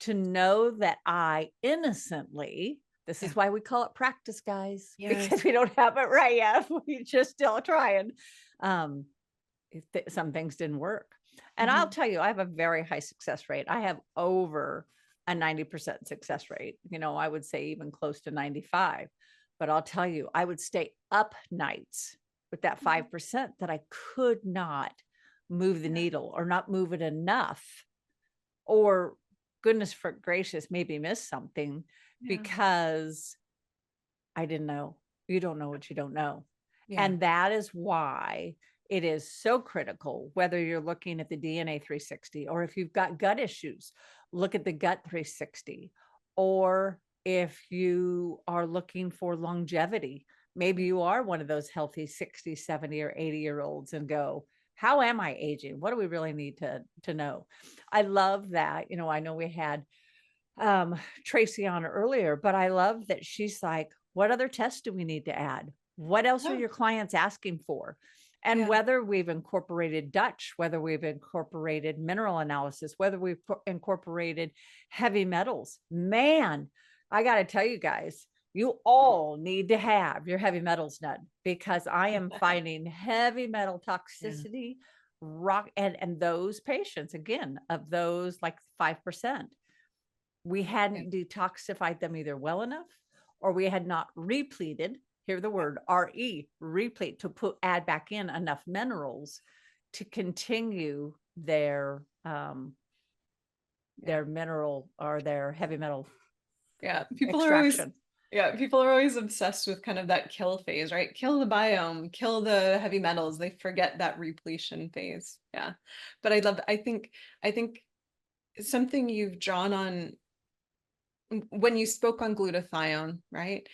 to know that I innocently, this is why we call it practice, guys, because we don't have it right yet. We just still trying. Some things didn't work. And I'll tell you, I have a very high success rate. I have over a 90% success rate. I would say even close to 95. But I'll tell you, I would stay up nights with that 5% that I could not move the needle or not move it enough, or goodness gracious, maybe miss something because I didn't know. You don't know what you don't know. And that is why it is so critical, whether you're looking at the DNA 360 or if you've got gut issues, look at the gut 360. Or if you are looking for longevity, maybe you are one of those healthy 60, 70, or 80-year-olds and go, how am I aging? What do we really need to know? I love that. I know we had Tracy on earlier, but I love that she's like, what other tests do we need to add? What else are your clients asking for? And whether we've incorporated Dutch, whether we've incorporated mineral analysis, whether we've incorporated heavy metals, man, I got to tell you guys, you all need to have your heavy metals done because I am finding heavy metal toxicity rock, and those patients, again, of those like 5%, we Yeah. hadn't detoxified them either well enough, or we had not repleted, hear the word replete, to add back in enough minerals to continue their mineral or their heavy metal Yeah. extraction. People are always obsessed with kind of that kill phase, right? Kill the biome, kill the heavy metals. They forget that repletion phase. Yeah. But I think something you've drawn on when you spoke on glutathione, right?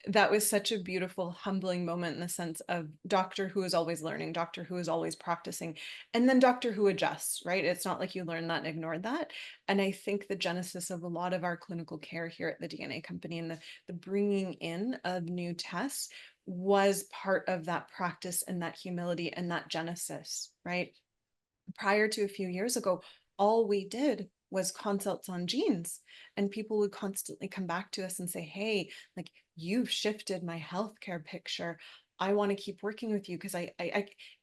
That was such a beautiful, humbling moment in the sense of doctor who is always learning, doctor who is always practicing, and then doctor who adjusts, right? It's not like you learned that and ignored that. And I think the genesis of a lot of our clinical care here at the DNA company and the bringing in of new tests was part of that practice and that humility and that genesis, right? Prior to a few years ago, all we did was consults on genes, and people would constantly come back to us and say, hey, like, you've shifted my healthcare picture. I want to keep working with you because I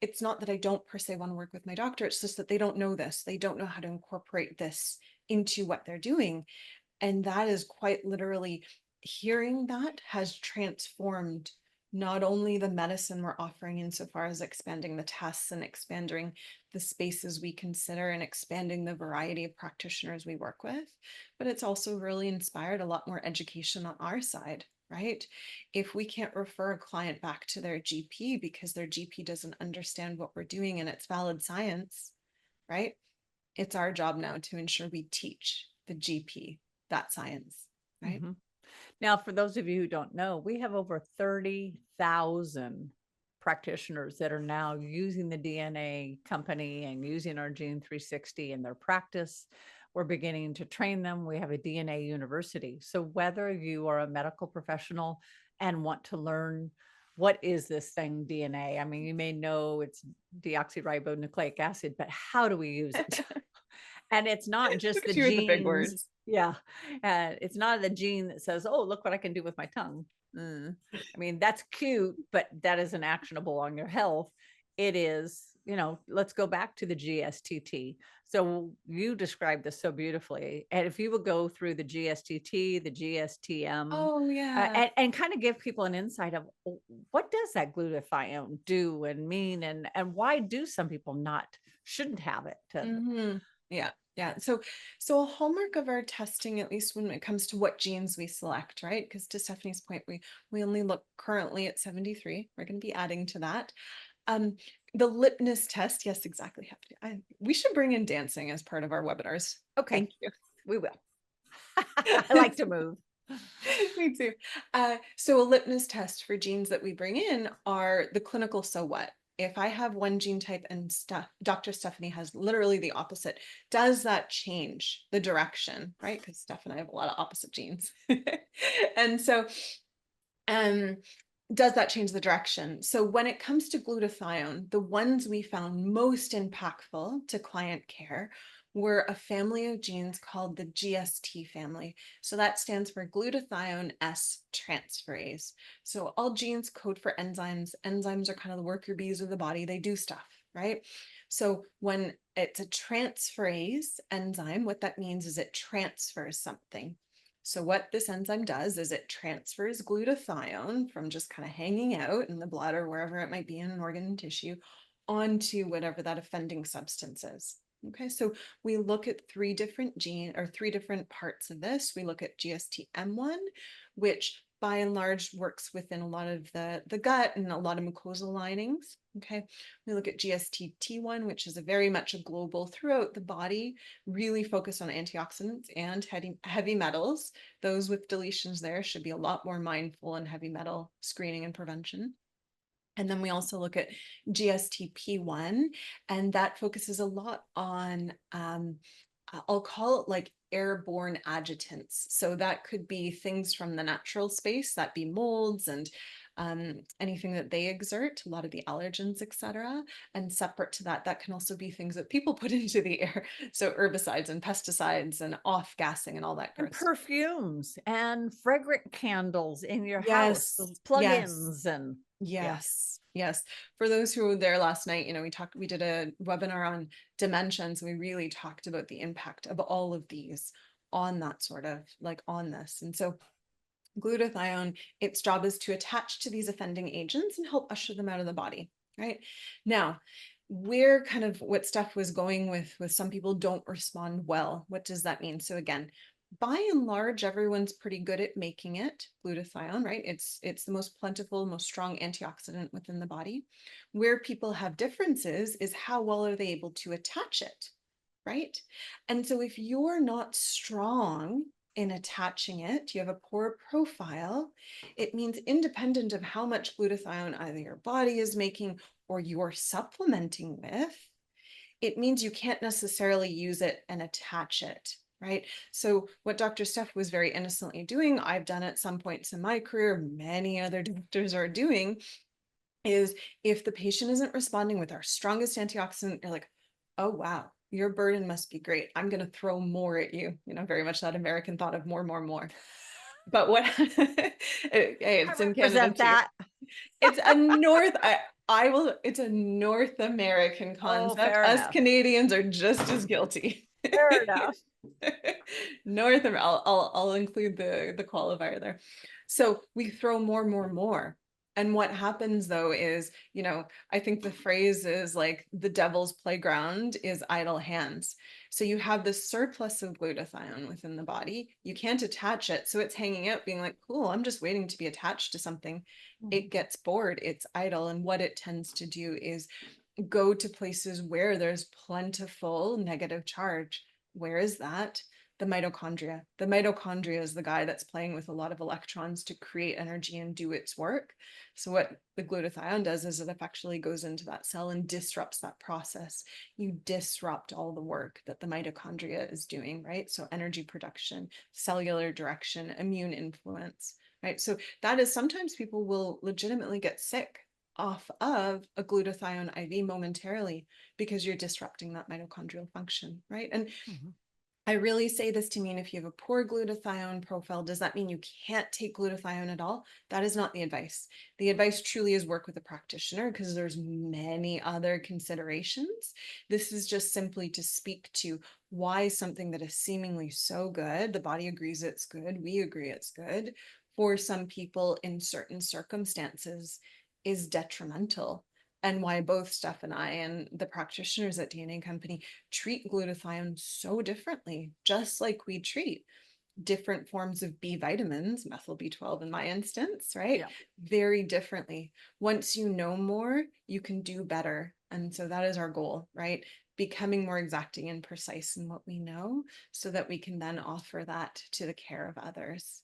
it's not that I don't per se want to work with my doctor. It's just that they don't know this. They don't know how to incorporate this into what they're doing. And that is quite literally, hearing that has transformed not only the medicine we're offering insofar as expanding the tests and expanding the spaces we consider and expanding the variety of practitioners we work with, but it's also really inspired a lot more education on our side, right? If we can't refer a client back to their GP because their GP doesn't understand what we're doing and it's valid science, right? It's our job now to ensure we teach the GP that science, right? Mhm. Now, for those of you who don't know, we have over 30,000 practitioners that are now using the DNA company and using our Gene 360 in their practice. We're beginning to train them. We have a DNA university. So whether you are a medical professional and want to learn what is this thing DNA, I mean, you may know it's deoxyribonucleic acid, but how do we use it? And it's not just Took a the few of the big genes. words. Yeah. It's not the gene that says, oh, look what I can do with my tongue. I mean, that's cute, but that isn't actionable on your health. It is, let's go back to the GSTT. So you described this so beautifully. And if you would go through the GSTT, the GSTM, Oh, yeah. and kind of give people an insight of what does that glutathione do and mean, and why do some people shouldn't have it to, Yeah. Yeah. So a hallmark of our testing, at least when it comes to what genes we select, right? Because to Stephanie's point, we only look currently at 73. We're going to be adding to that. Um, the lipness test, yes, exactly. We should bring in dancing as part of our webinars. okay, Thank you. we will. I like to move. Me too. So a litmus test for genes that we bring in are the clinical so what. If I have one gene type and Dr. Stephanie has literally the opposite, does that change the direction, right? Because Steph and I have a lot of opposite genes. And so does that change the direction? So when it comes to glutathione, the ones we found most impactful to client care were a family of genes called the GST family. So that stands for glutathione S transferase. So all genes code for enzymes. Enzymes are kind of the worker bees of the body. They do stuff, right? So when it's a transferase enzyme, what that means is it transfers something. So what this enzyme does is it transfers glutathione from just kind of hanging out in the blood or wherever it might be in an organ and tissue onto whatever that offending substance is. Okay, so we look at three different parts of this. We look at GSTM1, which by and large works within a lot of the gut and a lot of mucosal linings. Okay, we look at GSTT1, which is very much a global throughout the body, really focused on antioxidants and heavy metals. Those with deletions there should be a lot more mindful in heavy metal screening and prevention. And then we also look at GSTP1, and that focuses a lot on, I'll call it like airborne adjutants. So that could be things from the natural space, that be molds and anything that they exert, a lot of the allergens, etc. And separate to that, that can also be things that people put into the air. So herbicides and pesticides and off gassing and all that And gross stuff. perfumes and fragrant candles in your house, Yes, yes, plugins, and yeah. yes. Yes. For those who were there last night, we did a webinar on dimensions, and we really talked about the impact of all of these on that sort of like on this. And so glutathione, its job is to attach to these offending agents and help usher them out of the body, right? Now, where kind of what Steph was going with some people don't respond well. What does that mean? So again, by and large, everyone's pretty good at making it, glutathione, right? It's the most plentiful, most strong antioxidant within the body. Where people have differences is how well are they able to attach it, right? And so if you're not strong in attaching it, you have a poor profile, it means independent of how much glutathione either your body is making or you're supplementing with, it means you can't necessarily use it and attach it, right? So what Dr. Steph was very innocently doing, I've done at some points in my career, many other doctors are doing, is if the patient isn't responding with our strongest antioxidant, you're like, oh, wow, your burden must be great. I'm going to throw more at you. Very much that American thought of more, more, more. But what, hey, it's in Canada Represent too. that. It's it's a North American Oh, concept. fair Us enough. Canadians are just as guilty. Fair enough. North America, I'll include the qualifier there. So we throw more, more, more. And what happens though is, I think the phrase is like the devil's playground is idle hands. So you have this surplus of glutathione within the body. You can't attach it. So it's hanging out being like, cool, I'm just waiting to be attached to something. It gets bored, it's idle. And what it tends to do is go to places where there's plentiful negative charge. Where is that? The mitochondria. The mitochondria is the guy that's playing with a lot of electrons to create energy and do its work. So what the glutathione does is it actually goes into that cell and disrupts that process. You disrupt all the work that the mitochondria is doing, right? So energy production, cellular direction, immune influence, right? So that is sometimes people will legitimately get sick off of a glutathione IV momentarily because you're disrupting that mitochondrial function, right? And I really say this to mean if you have a poor glutathione profile, does that mean you can't take glutathione at all? That is not the advice. The advice truly is work with a practitioner because there's many other considerations. This is just simply to speak to why something that is seemingly so good, the body agrees it's good, we agree it's good, for some people in certain circumstances is detrimental, and why both Steph and I and the practitioners at DNA Company treat glutathione so differently, just like we treat different forms of B vitamins, methyl B12 in my instance, right? Yeah. Very differently. Once you know more, you can do better. And so that is our goal, right? Becoming more exacting and precise in what we know so that we can then offer that to the care of others.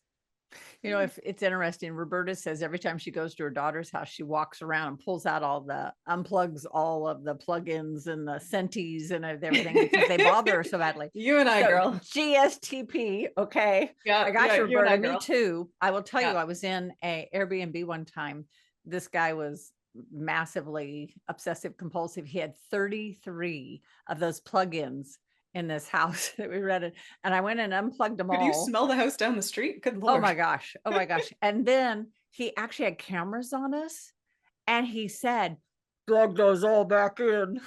If it's interesting, Roberta says every time she goes to her daughter's house, she walks around and unplugs all of the plugins and the Sentis and everything because they bother her so badly. You and I, So, girl. GSTP. Okay. Yeah. I got you, you and I, Roberta. Me girl. too. I will tell Yeah. you, I was in a Airbnb one time. This guy was massively obsessive compulsive. He had 33 of those plugins in this house that we rented. And I went and unplugged them all. Could you smell the house down the street? Good Oh Lord. my gosh. Oh my gosh. And then he actually had cameras on us and he said, plug those all back in.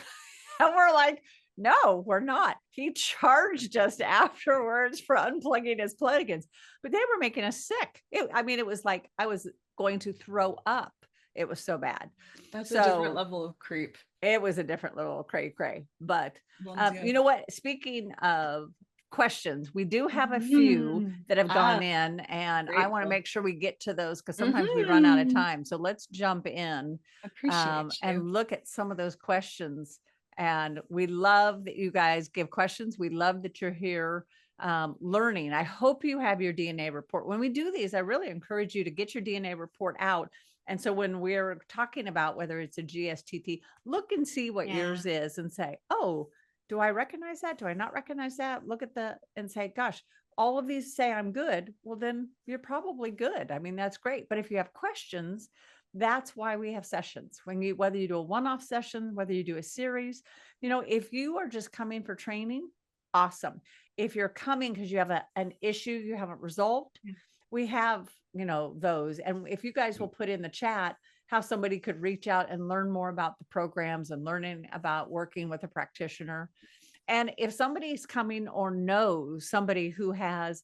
And we're like, no, we're not. He charged us afterwards for unplugging his plugins, but they were making us sick. It was like I was going to throw up. It was so bad. That's a different level of creep. It was a different little cray. But Yeah. you know what? Speaking of questions, we do have a few that have gone in, and I want to make sure we get to those because sometimes we run out of time. So let's jump in and look at some of those questions. And we love that you guys give questions. We love that you're here learning. I hope you have your DNA report. When we do these, I really encourage you to get your DNA report out. And so when we're talking about whether it's a GSTT, look and see what yours is and say, oh, do I recognize that? Do I not recognize that? Look at and say, gosh, all of these say I'm good. Well, then you're probably good. I mean, that's great. But if you have questions, that's why we have sessions. Whether you do a one-off session, whether you do a series, if you are just coming for training, awesome. If you're coming because you have an issue you haven't resolved, we have, those. And if you guys will put in the chat how somebody could reach out and learn more about the programs and learning about working with a practitioner. And if somebody's coming or knows somebody who has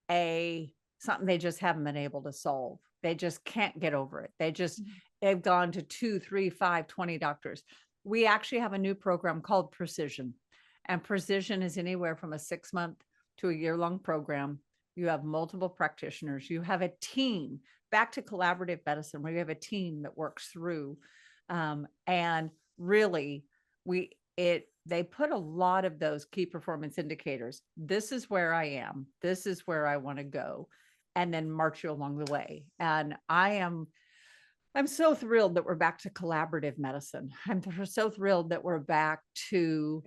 a something they just haven't been able to solve, they just can't get over it. They've gone to 2, 3, 5, 20 doctors. We actually have a new program called Precision. And Precision is anywhere from a 6-month to a year-long program. You have multiple practitioners. You have a team, back to collaborative medicine, where you have a team that works through. And really, they put a lot of those key performance indicators. This is where I am. This is where I want to go, and then march you along the way. And I'm so thrilled that we're back to collaborative medicine. I'm so thrilled that we're back to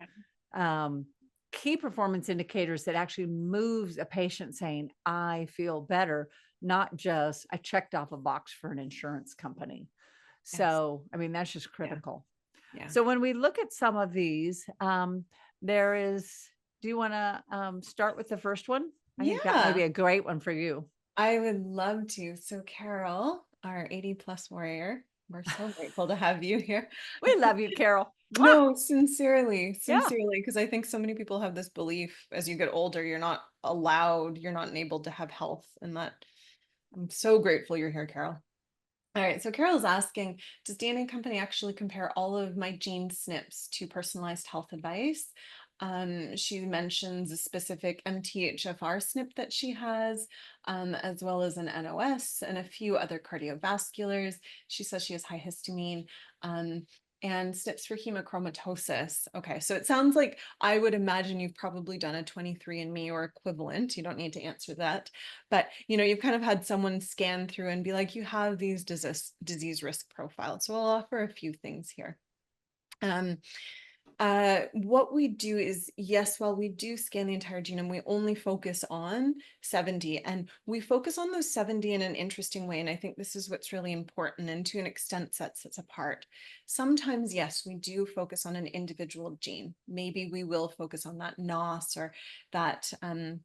key performance indicators that actually moves a patient saying, I feel better, not just I checked off a box for an insurance company. So, I mean, that's just critical. Yeah. So when we look at some of these, there is, do you want to start with the first one? I think that might be a great one for you. I would love to. So Carol, our 80+ warrior, we're so grateful to have you here. We love you, Carol. No, sincerely, because I think so many people have this belief as you get older, you're not allowed, you're not enabled to have health, and that I'm so grateful you're here, Carol. All right, so Carol's asking, does DNA Company actually compare all of my gene SNPs to personalized health advice? She mentions a specific MTHFR SNP that she has, as well as an NOS and a few other cardiovasculars. She says she has high histamine. And SNPs for hemochromatosis. Okay, so it sounds like I would imagine you've probably done a 23andMe or equivalent. You don't need to answer that, but you've kind of had someone scan through and be like, you have these disease risk profiles. So I'll offer a few things here. What we do is, yes, while we do scan the entire genome, we only focus on 70, and we focus on those 70 in an interesting way. And I think this is what's really important, and to an extent sets us apart. Sometimes, yes, we do focus on an individual gene. Maybe we will focus on that NOS or that, the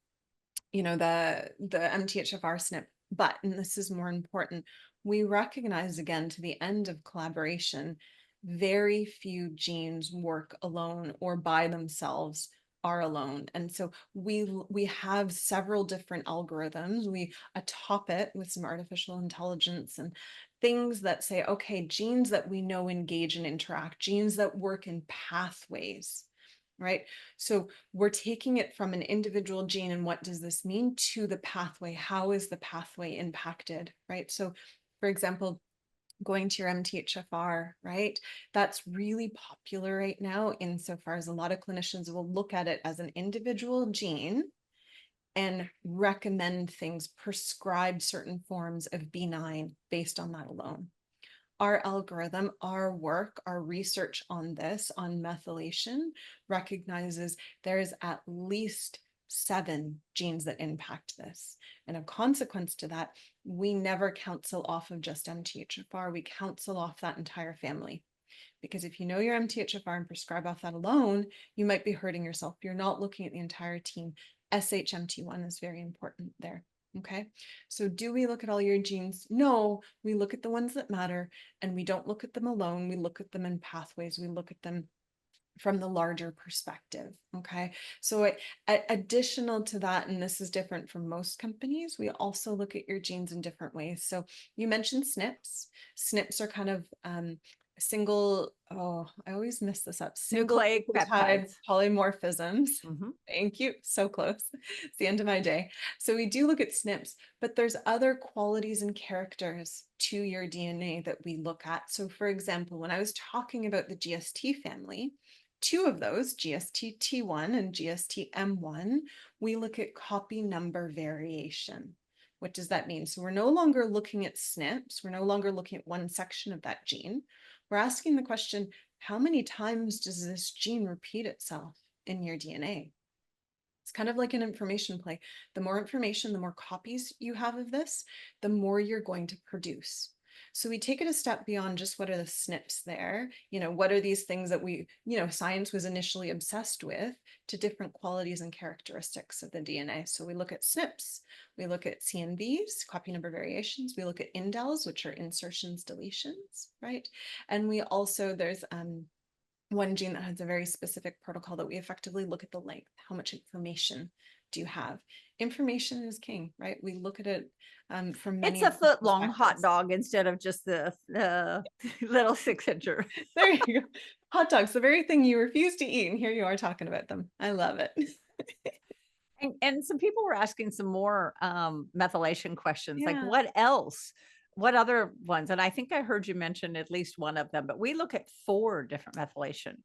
MTHFR SNP. But, and this is more important, we recognize, again, to the end of collaboration, very few genes work alone or by themselves are alone. And so we have several different algorithms. We atop it with some artificial intelligence and things that say, okay, genes that we know engage and interact, genes that work in pathways, right? So we're taking it from an individual gene and what does this mean to the pathway? How is the pathway impacted, right? So for example, going to your MTHFR, right? That's really popular right now, insofar as a lot of clinicians will look at it as an individual gene and recommend things, prescribe certain forms of B9 based on that alone. Our algorithm, our work, our research on this, on methylation, recognizes there is at least 7 genes that impact this. And a consequence to that, we never counsel off of just MTHFR, we counsel off that entire family. Because if you know your MTHFR and prescribe off that alone, you might be hurting yourself. You're not looking at the entire team. SHMT1 is very important there. Okay, so do we look at all your genes? No, we look at the ones that matter, and we don't look at them alone. We look at them in pathways. We look at them from the larger perspective. Okay, so additional to that, and this is different from most companies, we also look at your genes in different ways. So you mentioned SNPs. SNPs are kind of single, oh, I always mess this up. Single Nucleic nucleotide peptides. polymorphisms. Mhm. Thank you. So close. It's the end of my day. So we do look at SNPs, but there's other qualities and characters to your DNA that we look at. So for example, when I was talking about the GST family, 2 of those, GST-T1 and GST-M1, we look at copy number variation. What does that mean? So we're no longer looking at SNPs. We're no longer looking at one section of that gene. We're asking the question, how many times does this gene repeat itself in your DNA? It's kind of like an information play. The more information, the more copies you have of this, the more you're going to produce. So we take it a step beyond just what are the SNPs there? What are these things that science was initially obsessed with, to different qualities and characteristics of the DNA. So we look at SNPs, we look at CNVs, copy number variations, we look at indels, which are insertions, deletions, right? And we also, there's one gene that has a very specific protocol that we effectively look at the length. How much information do you have? Information is king, right? We look at it from many. It's a foot long hot perspectives. dog instead of just the little 6-incher. There you go. Hot dogs, the very thing you refuse to eat, and here you are talking about them. I love it. And some people were asking some more methylation questions, like Yeah. what else? What other ones? And I think I heard you mention at least one of them, but we look at 4 different methylation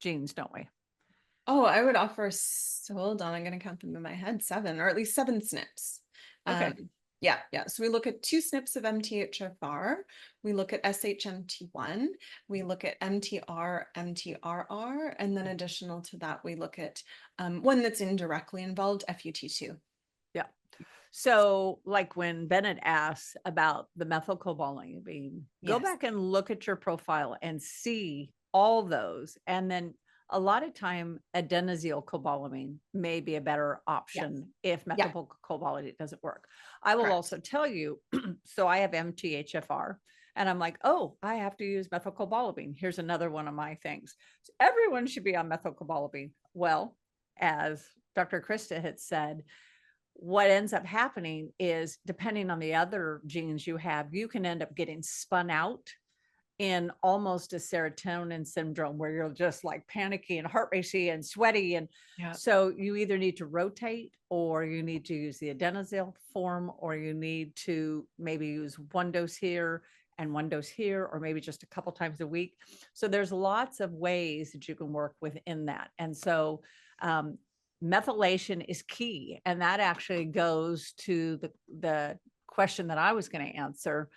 genes, don't we? Oh, I would offer, so hold on, I'm going to count them in my head, 7, or at least 7 SNPs. Okay. Yeah. So we look at 2 SNPs of MTHFR, we look at SHMT1, we look at MTR, MTRR, and then additional to that, we look at one that's indirectly involved, FUT2. Yeah. So like when Bennett asks about the methylcobalamin, go Yes. back and look at your profile and see all those. And then a lot of time adenosyl cobalamin may be a better option if Yeah. methylcobalamin doesn't work. I will Correct. also tell you, so I have MTHFR and I'm like, oh, I have to use methylcobalamin. Here's another one of my things. So everyone should be on methylcobalamin. Well, as Dr. Krista had said, what ends up happening is depending on the other genes you have, you can end up getting spun out in almost a serotonin syndrome where you're just like panicky and heart racing and sweaty. And Yeah. so you either need to rotate or you need to use the adenosyl form, or you need to maybe use 1 dose here and 1 dose here, or maybe just a couple times a week. So there's lots of ways that you can work within that. And so methylation is key. And that actually goes to the question that I was going to answer,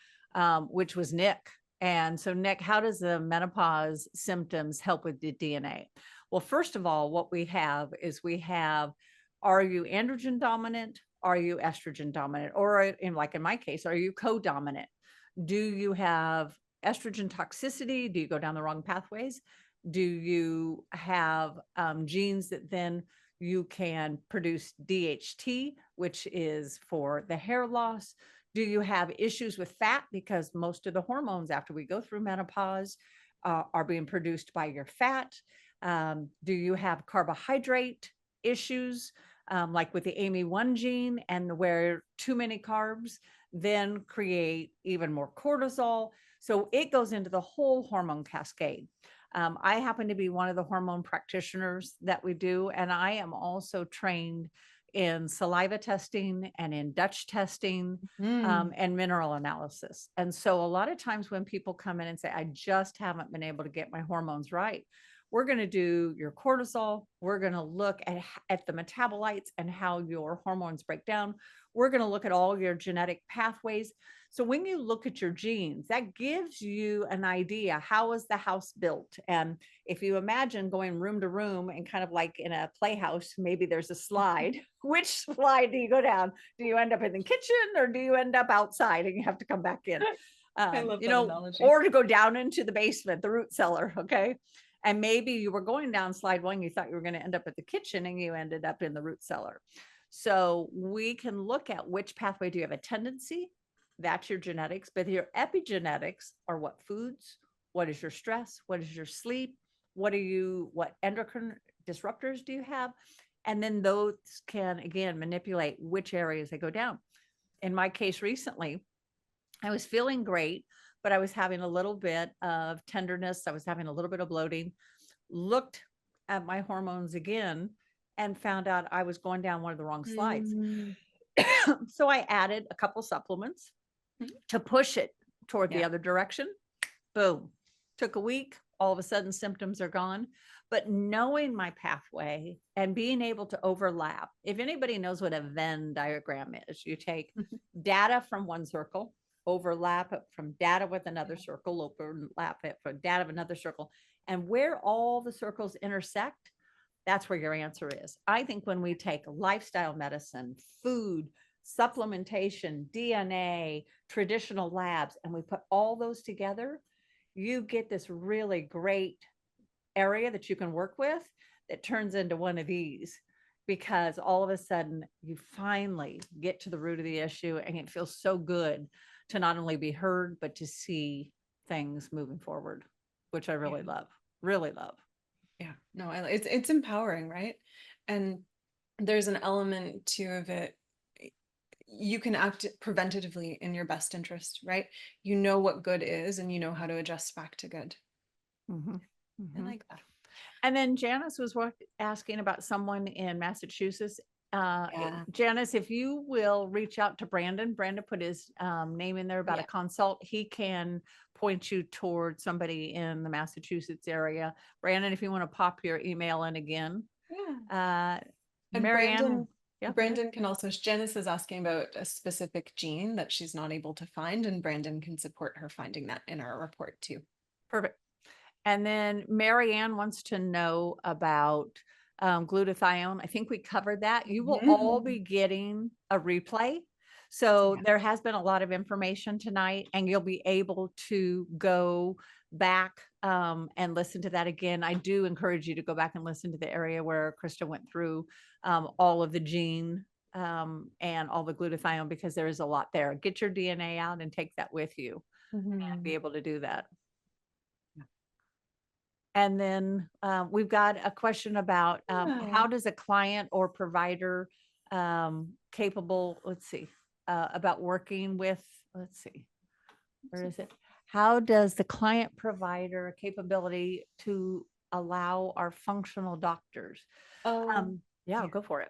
which was Nick. And so, Nick, how does the menopause symptoms help with the DNA? Well, first of all, what we have is are you androgen dominant? Are you estrogen dominant? Or in my case, are you co-dominant? Do you have estrogen toxicity? Do you go down the wrong pathways? Do you have genes that then you can produce DHT, which is for the hair loss? Do you have issues with fat? Because most of the hormones after we go through menopause are being produced by your fat. Do you have carbohydrate issues, like with the AMY1 gene, and where too many carbs then create even more cortisol? So it goes into the whole hormone cascade. I happen to be one of the hormone practitioners that we do, and I am also trained in saliva testing and in Dutch testing and mineral analysis. And so a lot of times when people come in and say, I just haven't been able to get my hormones right, we're going to do your cortisol. We're going to look at the metabolites and how your hormones break down. We're going to look at all your genetic pathways. So when you look at your genes, that gives you an idea, how is the house built? And if you imagine going room to room and kind of like in a playhouse, maybe there's a slide. Which slide do you go down? Do you end up in the kitchen or do you end up outside and you have to come back in? I love that analogy. Or to go down into the basement, the root cellar. Okay. And maybe you were going down slide 1, you thought you were going to end up at the kitchen and you ended up in the root cellar. So we can look at which pathway do you have a tendency. That's your genetics, but your epigenetics are what foods, what is your stress, what is your sleep, what endocrine disruptors do you have? And then those can, again, manipulate which areas they go down. In my case recently, I was feeling great, but I was having a little bit of tenderness. I was having a little bit of bloating, looked at my hormones again and found out I was going down one of the wrong slides. So I added a couple supplements to push it toward the other direction. Boom. Took a week. All of a sudden symptoms are gone. But knowing my pathway and being able to overlap, if anybody knows what a Venn diagram is, you take data from one circle, overlap it from data with another circle, overlap it from data of another circle, and where all the circles intersect, that's where your answer is. I think when we take lifestyle medicine, food, supplementation, DNA, traditional labs, and we put all those together, you get this really great area that you can work with that turns into one of these, because all of a sudden you finally get to the root of the issue, and it feels so good to not only be heard, but to see things moving forward, which I really love, really love. Yeah, no, it's empowering, right? And there's an element too of it. You can act preventatively in your best interest, right? You know what good is, and you know how to adjust back to good. Mhm, I mhm. like that. And then Janice was asking about someone in Massachusetts. Yeah. Janice, if you will reach out to Brandon, Brandon put his name in there about a Yeah. consult. He can point you toward somebody in the Massachusetts area. Brandon, if you want to pop your email in again. Yeah. And Marianne, yeah, go ahead. Brandon can also, Janice is asking about a specific gene that she's not able to find, and Brandon can support her finding that in our report too. Perfect. And then Marianne wants to know about glutathione. I think we covered that. You will all be getting a replay. So Yeah. there has been a lot of information tonight, and you'll be able to go back and listen to that again. I do encourage you to go back and listen to the area where Krista went through all of the gene and all the glutathione, because there is a lot there. Get your DNA out and take that with you and be able to do that. And then we've got a question about how does a client or provider capable, let's see, about working with, let's see, where is it? How does the client provider capability to allow our functional doctors? Yeah, go for it.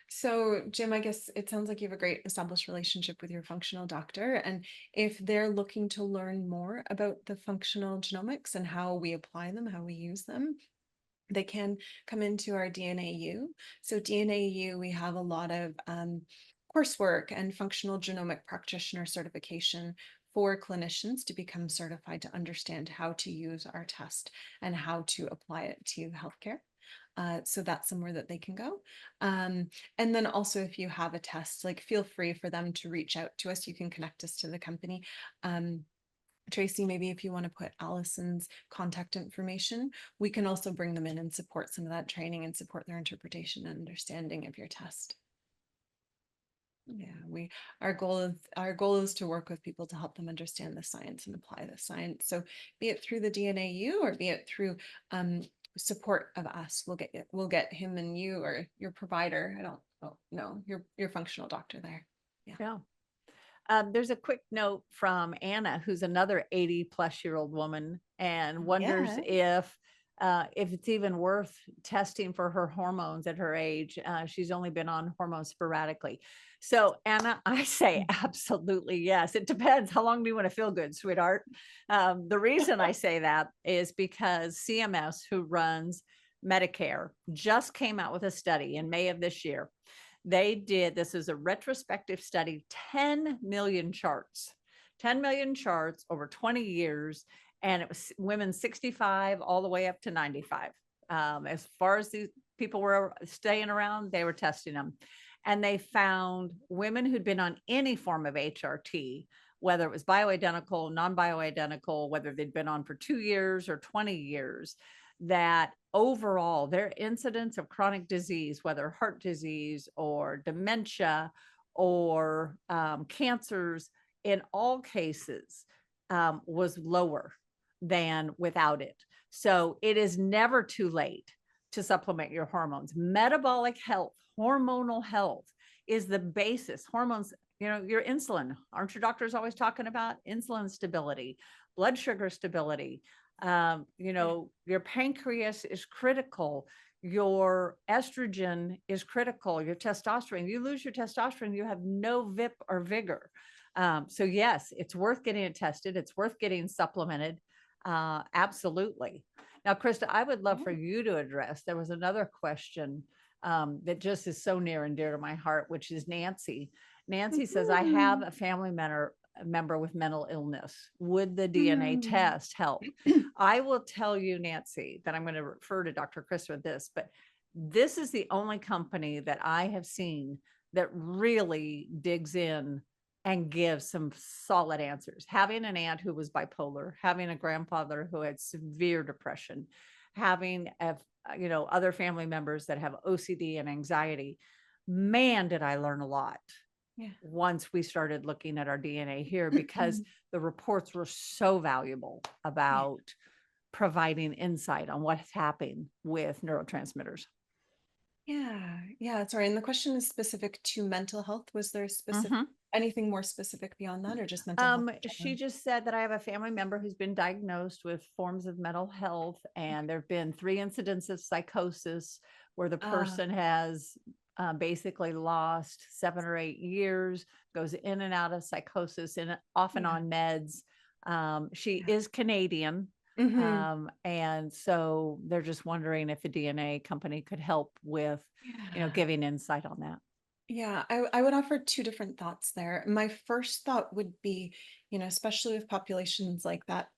So, Jim, I guess it sounds like you have a great established relationship with your functional doctor. And if they're looking to learn more about the functional genomics and how we apply them, how we use them, they can come into our DNAU. So, DNAU, we have a lot of coursework and functional genomic practitioner certification for clinicians to become certified to understand how to use our test and how to apply it to healthcare. So that's somewhere that they can go. And then also, if you have a test, like, feel free for them to reach out to us. You can connect us to the company. Tracy, maybe if you want to put Allison's contact information, we can also bring them in and support some of that training and support their interpretation and understanding of your test. Yeah, our goal is to work with people to help them understand the science and apply the science. So be it through the DNAU or be it through support of us, we'll get him and you or your provider. I don't know, your functional doctor there. Yeah. There's a quick note from Anna, who's another 80-plus-year-old woman, and wonders if it's even worth testing for her hormones at her age. She's only been on hormones sporadically. So, Anna, I say absolutely yes. It depends. How long do you want to feel good, sweetheart? The reason I say that is because CMS, who runs Medicare, just came out with a study in May of this year. This is a retrospective study, 10 million charts over 20 years. And it was women 65 all the way up to 95. As far as these people were staying around, they were testing them. And they found women who'd been on any form of HRT, whether it was bioidentical, non-bioidentical, whether they'd been on for 2 years or 20 years, that overall their incidence of chronic disease, whether heart disease or dementia or cancers, in all cases was lower than without it. So it is never too late to supplement your hormones. Metabolic health, hormonal health is the basis. Hormones, your insulin, aren't your doctors always talking about insulin stability, blood sugar stability? Your pancreas is critical. Your estrogen is critical. Your testosterone, you lose your testosterone, you have no VIP or vigor. So yes, it's worth getting it tested. It's worth getting supplemented. Absolutely. Now, Krista, I would love for you to address, there was another question that just is so near and dear to my heart, which is Nancy. Nancy says, I have a family member with mental illness. Would the DNA test help? I will tell you, Nancy, that I'm going to refer to Dr. Chris with this, but this is the only company that I have seen that really digs in and gives some solid answers. Having an aunt who was bipolar, having a grandfather who had severe depression, having other family members that have OCD and anxiety. Man, did I learn a lot Yeah. once we started looking at our DNA here, because the reports were so valuable about providing insight on what's happening with neurotransmitters. Yeah, sorry. And the question is specific to mental health. Was there anything more specific beyond that, or just mental health in She general? just said that I have a family member who's been diagnosed with forms of mental health, and there have been 3 incidents of psychosis where the Ah, person has basically lost 7 or 8 years, goes in and out of psychosis, and off and yeah. on meds. She Yeah. is Canadian. Mhm. And so they're just wondering if the DNA company could help with, Yeah. giving insight on that. Yeah, I would offer two different thoughts there. My first thought would be, especially with populations like that,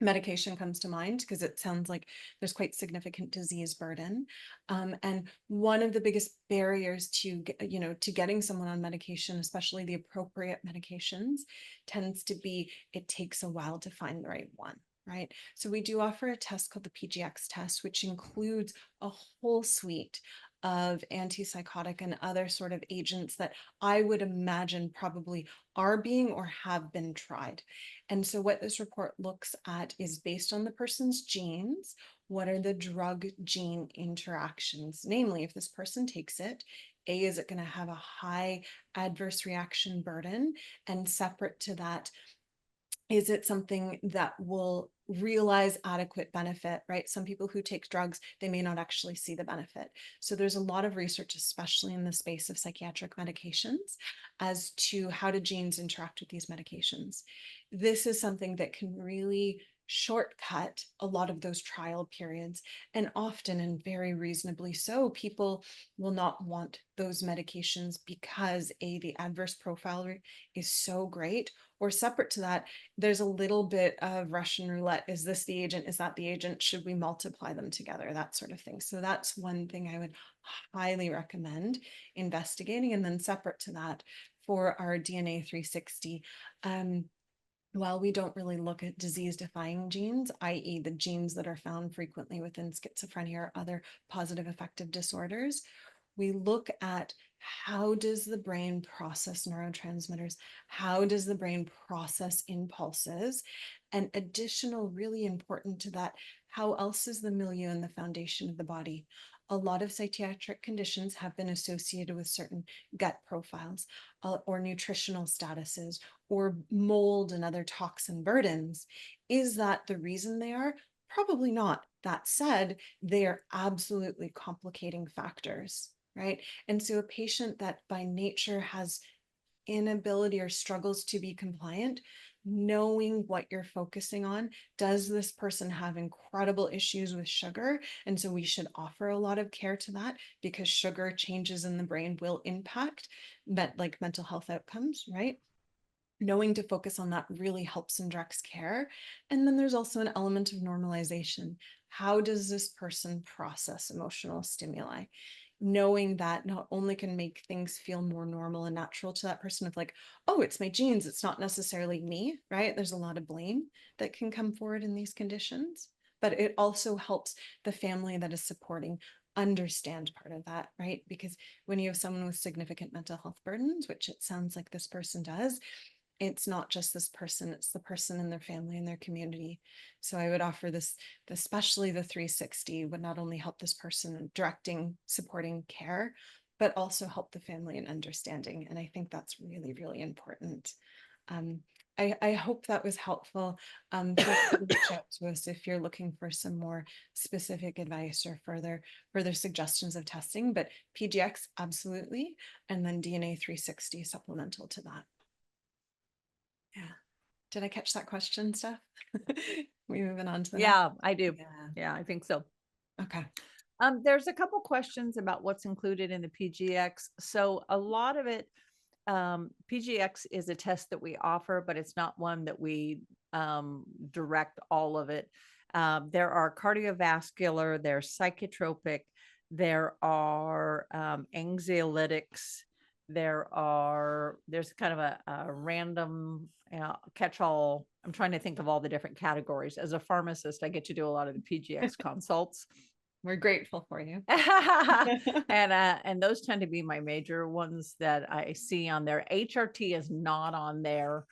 medication comes to mind because it sounds like there's quite significant disease burden. And one of the biggest barriers to getting someone on medication, especially the appropriate medications, tends to be it takes a while to find the right one. Right. So we do offer a test called the PGX test, which includes a whole suite of antipsychotic and other sort of agents that I would imagine probably are being or have been tried. And so what this report looks at is based on the person's genes, what are the drug gene interactions? Namely, if this person takes it, A, is it going to have a high adverse reaction burden? And separate to that, is it something that will realize adequate benefit, right? Some people who take drugs, they may not actually see the benefit. So there's a lot of research, especially in the space of psychiatric medications, as to how do genes interact with these medications. This is something that can really shortcut a lot of those trial periods, and often, and very reasonably so, people will not want those medications because the adverse profile is so great, or separate to that, there's a little bit of Russian roulette. Is this the agent? Is that the agent? Should we multiply them together? That sort of thing. So that's one thing I would highly recommend investigating. And then separate to that, for our DNA 360, while we don't really look at disease-defying genes, i.e. the genes that are found frequently within schizophrenia or other positive affective disorders, we look at how does the brain process neurotransmitters? How does the brain process impulses? And additional, really important to that, how else is the milieu and the foundation of the body? A lot of psychiatric conditions have been associated with certain gut profiles or nutritional statuses or mold and other toxin burdens. Is that the reason they are? Probably not. That said, they are absolutely complicating factors, right? And so a patient that by nature has inability or struggles to be compliant, knowing what you're focusing on, does this person have incredible issues with sugar? And so we should offer a lot of care to that, because sugar changes in the brain will impact like mental health outcomes, right? Knowing to focus on that really helps and directs care. And then there's also an element of normalization. How does this person process emotional stimuli? Knowing that not only can make things feel more normal and natural to that person of like, oh, it's my genes, it's not necessarily me, right? There's a lot of blame that can come forward in these conditions, but it also helps the family that is supporting understand part of that, right? Because when you have someone with significant mental health burdens, which it sounds like this person does, it's not just this person, it's the person and their family and their community. So I would offer this, especially the 360 would not only help this person in directing, supporting care, but also help the family in understanding. And I think that's really, really important. Um, I hope that was helpful. Feel free to reach out to us if you're looking for some more specific advice or further suggestions of testing, but PGX, absolutely. And then DNA 360 supplemental to that. Yeah. Did I catch that question, Steph? We moving on to the next? Yeah, I do. Yeah. Yeah, I think so. Okay. There's a couple questions about what's included in the PGX. So a lot of it, PGX is a test that we offer, but it's not one that we direct all of it. There are cardiovascular, there's psychotropic, there are anxiolytics, there's kind of a random catch-all. I'm trying to think of all the different categories. As a pharmacist, I get to do a lot of the PGX consults. We're grateful for you. And those tend to be my major ones that I see on there. HRT is not on there.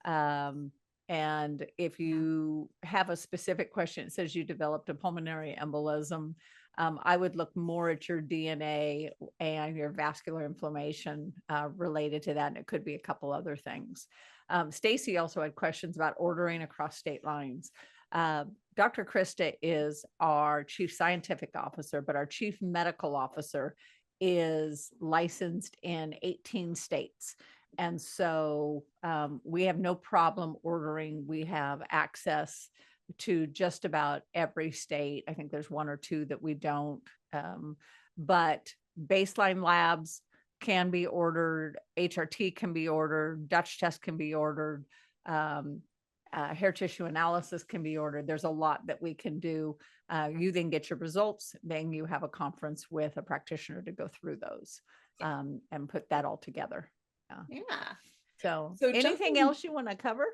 And if you have a specific question, it says you developed a pulmonary embolism. I would look more at your DNA and your vascular inflammation related to that. And it could be a couple other things. Stacy also had questions about ordering across state lines. Dr. Krista is our chief scientific officer, but our chief medical officer is licensed in 18 states. And so we have no problem ordering. We have access to just about every state. I think there's one or two that we don't. But baseline labs can be ordered. HRT can be ordered. Dutch test can be ordered. Hair tissue analysis can be ordered. There's a lot that we can do. You then get your results. Then you have a conference with a practitioner to go through those and put that all together. Yeah. So anything jumping- else you want to cover?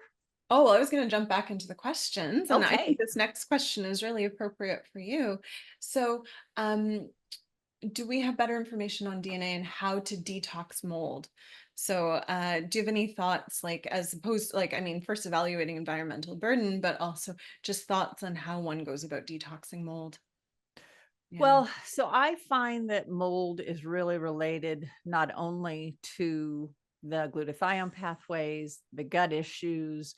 Oh, well, I was going to jump back into the questions, and I Okay. think this next question is really appropriate for you. So, do we have better information on DNA and how to detox mold? So, do you have any thoughts, like, as opposed to, like, I mean, first evaluating environmental burden, but also just thoughts on how one goes about detoxing mold? Yeah. Well, so I find that mold is really related not only to the glutathione pathways, the gut issues.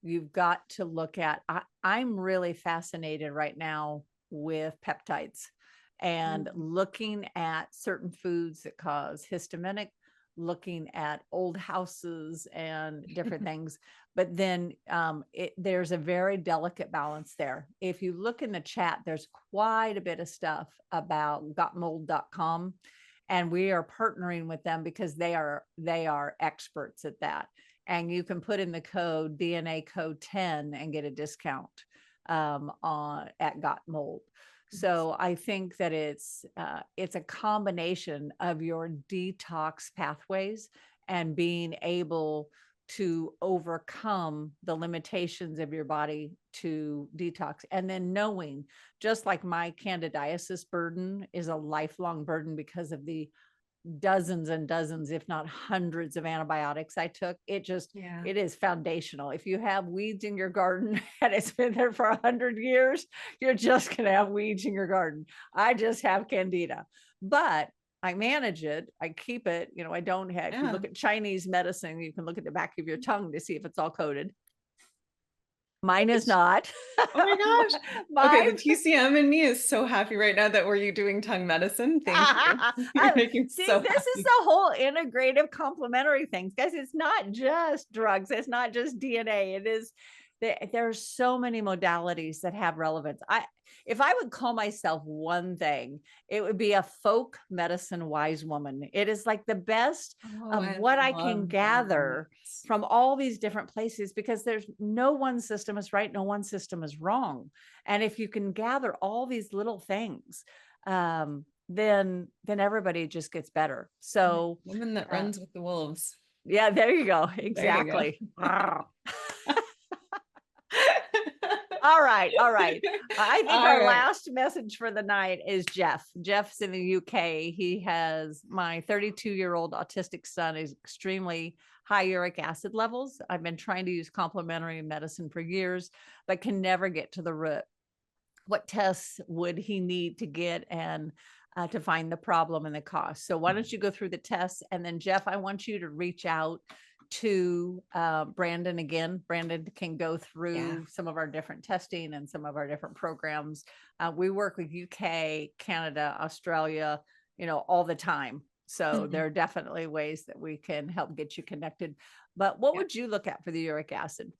You've got to look at, I'm really fascinated right now with peptides and looking at certain foods that cause histaminic, looking at old houses and different things. But then there's a very delicate balance there. If you look in the chat, there's quite a bit of stuff about gotmold.com. And we are partnering with them because they are experts at that. And you can put in the code DNA code 10 and get a discount at Got Mold. So I think that it's a combination of your detox pathways and being able to overcome the limitations of your body to detox. And then knowing, just like my candidiasis burden is a lifelong burden because of the dozens and dozens, if not hundreds of antibiotics I took, it is foundational. If you have weeds in your garden and it's been there for 100 years, you're just going to have weeds in your garden. I just have candida, but I manage it. I keep it, I don't have, if you look at Chinese medicine, you can look at the back of your tongue to see if it's all coated. Mine is not. Oh my gosh. Okay, the TCM in me is so happy right now that we're doing tongue medicine. Thank you. You're making See, so this happy. is the whole integrative complementary things, guys. It's not just drugs. It's not just DNA. It is, there's so many modalities that have relevance. If I would call myself one thing, it would be a folk medicine wise woman. It is like the best of what I can gather from all these different places, because there's no one system is right, no one system is wrong. And if you can gather all these little things, then everybody just gets better. So woman that runs with the wolves. Yeah, there you go. Exactly. All right. I think our last message for the night is Jeff. Jeff's in the UK. He has, my 32-year-old autistic son is extremely high uric acid levels. I've been trying to use complementary medicine for years, but can never get to the root. What tests would he need to get and to find the problem and the cost? So why don't you go through the tests, and then Jeff, I want you to reach out to Brandon again. Brandon can go through some of our different testing and some of our different programs. We work with UK, Canada, Australia, all the time. So there are definitely ways that we can help get you connected. But what would you look at for the uric acid?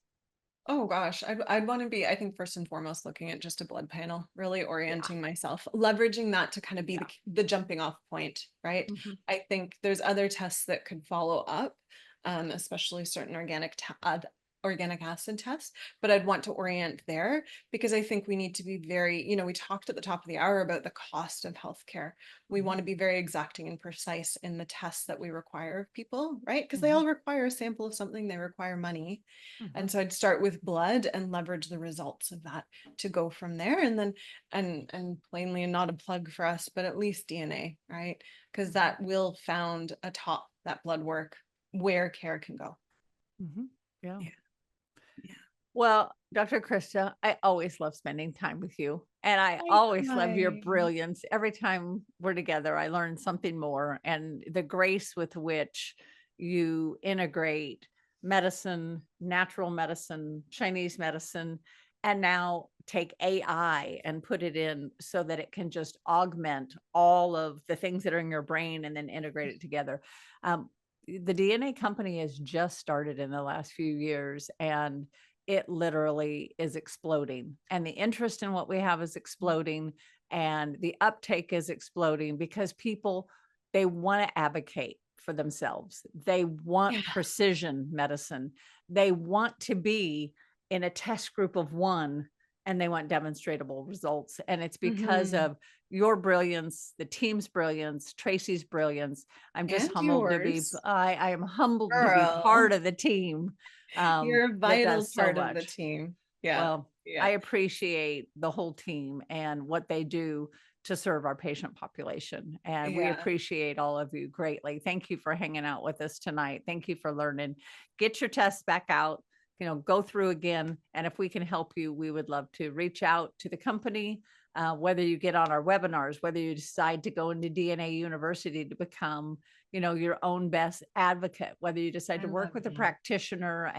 Oh gosh, I'd want to be, I think, first and foremost, looking at just a blood panel, really orienting myself, leveraging that to kind of be the jumping off point, right? I think there's other tests that could follow up, especially certain organic organic acid test, but I'd want to orient there because I think we need to be very, we talked at the top of the hour about the cost of healthcare. We want to be very exacting and precise in the tests that we require of people, right? Because they all require a sample of something, they require money. And so I'd start with blood and leverage the results of that to go from there. And then, and plainly, and not a plug for us, but at least DNA, right? Because that will found atop that blood work where care can go. Yeah. Yeah. Well, Dr. Krista, I always love spending time with you. And I always love your Likewise. brilliance. Every time we're together, I learn something more. And the grace with which you integrate medicine, natural medicine, Chinese medicine, and now take AI and put it in so that it can just augment all of the things that are in your brain and then integrate it together. The DNA company has just started in the last few years, and it literally is exploding. And the interest in what we have is exploding, and the uptake is exploding because people, they want to advocate for themselves. They want Yeah. precision medicine. They want to be in a test group of one, and they want demonstrable results. And it's because of your brilliance, the team's brilliance, Tracy's brilliance. I'm just And humbled to be, yours. I am humbled to be Girl. part of the team. You're a that vital does so part of the much. team. Yeah. Well, Yeah. I appreciate the whole team and what they do to serve our patient population. And we Yeah. appreciate all of you greatly. Thank you for hanging out with us tonight. Thank you for learning. Get your tests back out, go through again. And if we can help you, we would love to reach out to the company, whether you get on our webinars, whether you decide to go into DNA University to become, your own best advocate, whether you decide to work with a practitioner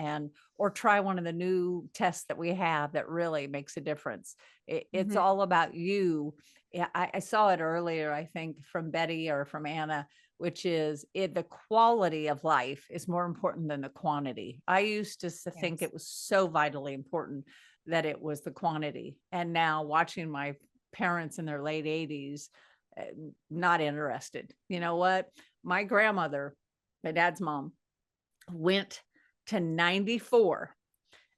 or try one of the new tests that we have that really makes a difference. It's all about you. Yeah, I saw it earlier, I think from Betty or from Anna, which is the quality of life is more important than the quantity. I used to think it was so vitally important that it was the quantity. And now watching my parents in their late 80s, not interested. You know what? My grandmother, my dad's mom, went to 94.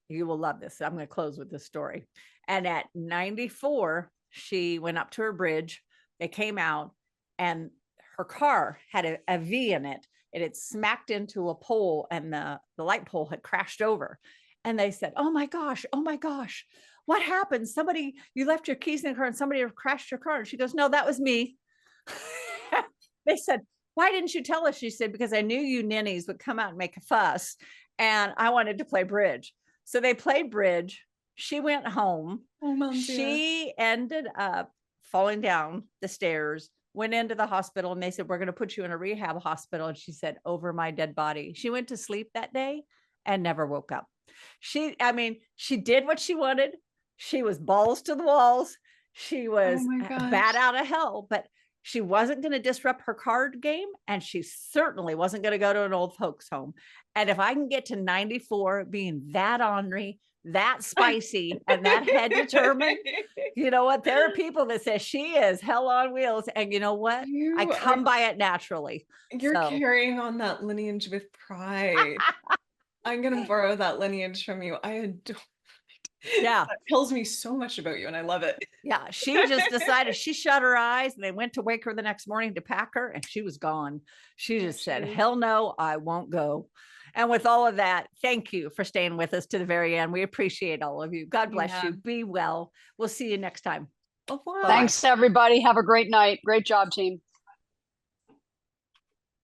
You will love this. I'm going to close with this story. And at 94, she went up to her bridge. They came out, and her car had a V in it. It had smacked into a pole, and the light pole had crashed over. And they said, oh my gosh, what happened? You left your keys in the car and somebody crashed your car. And she goes, no, that was me. They said, why didn't you tell us? She said, because I knew you ninnies would come out and make a fuss, and I wanted to play bridge. So they played bridge. She went home. She ended up falling down the stairs, went into the hospital, and they said, we're going to put you in a rehab hospital. And she said, over my dead body. She went to sleep that day and never woke up. She did what she wanted. She was balls to the walls. She was bat out of hell, but she wasn't going to disrupt her card game, and she certainly wasn't going to go to an old folks home. And if I can get to 94 being that ornery, that spicy, and that head determined, you know what? There are people that say she is hell on wheels, and you know what? I come by it naturally. You're carrying on that lineage with pride. I'm going to borrow that lineage from you. I adore it. Yeah. That tells me so much about you, and I love it. Yeah. She just decided, she shut her eyes, and they went to wake her the next morning to pack her, and she was gone. She just said, hell no, I won't go. And with all of that, thank you for staying with us to the very end. We appreciate all of you. God bless you. Be well. We'll see you next time. Thanks, everybody. Have a great night. Great job, team.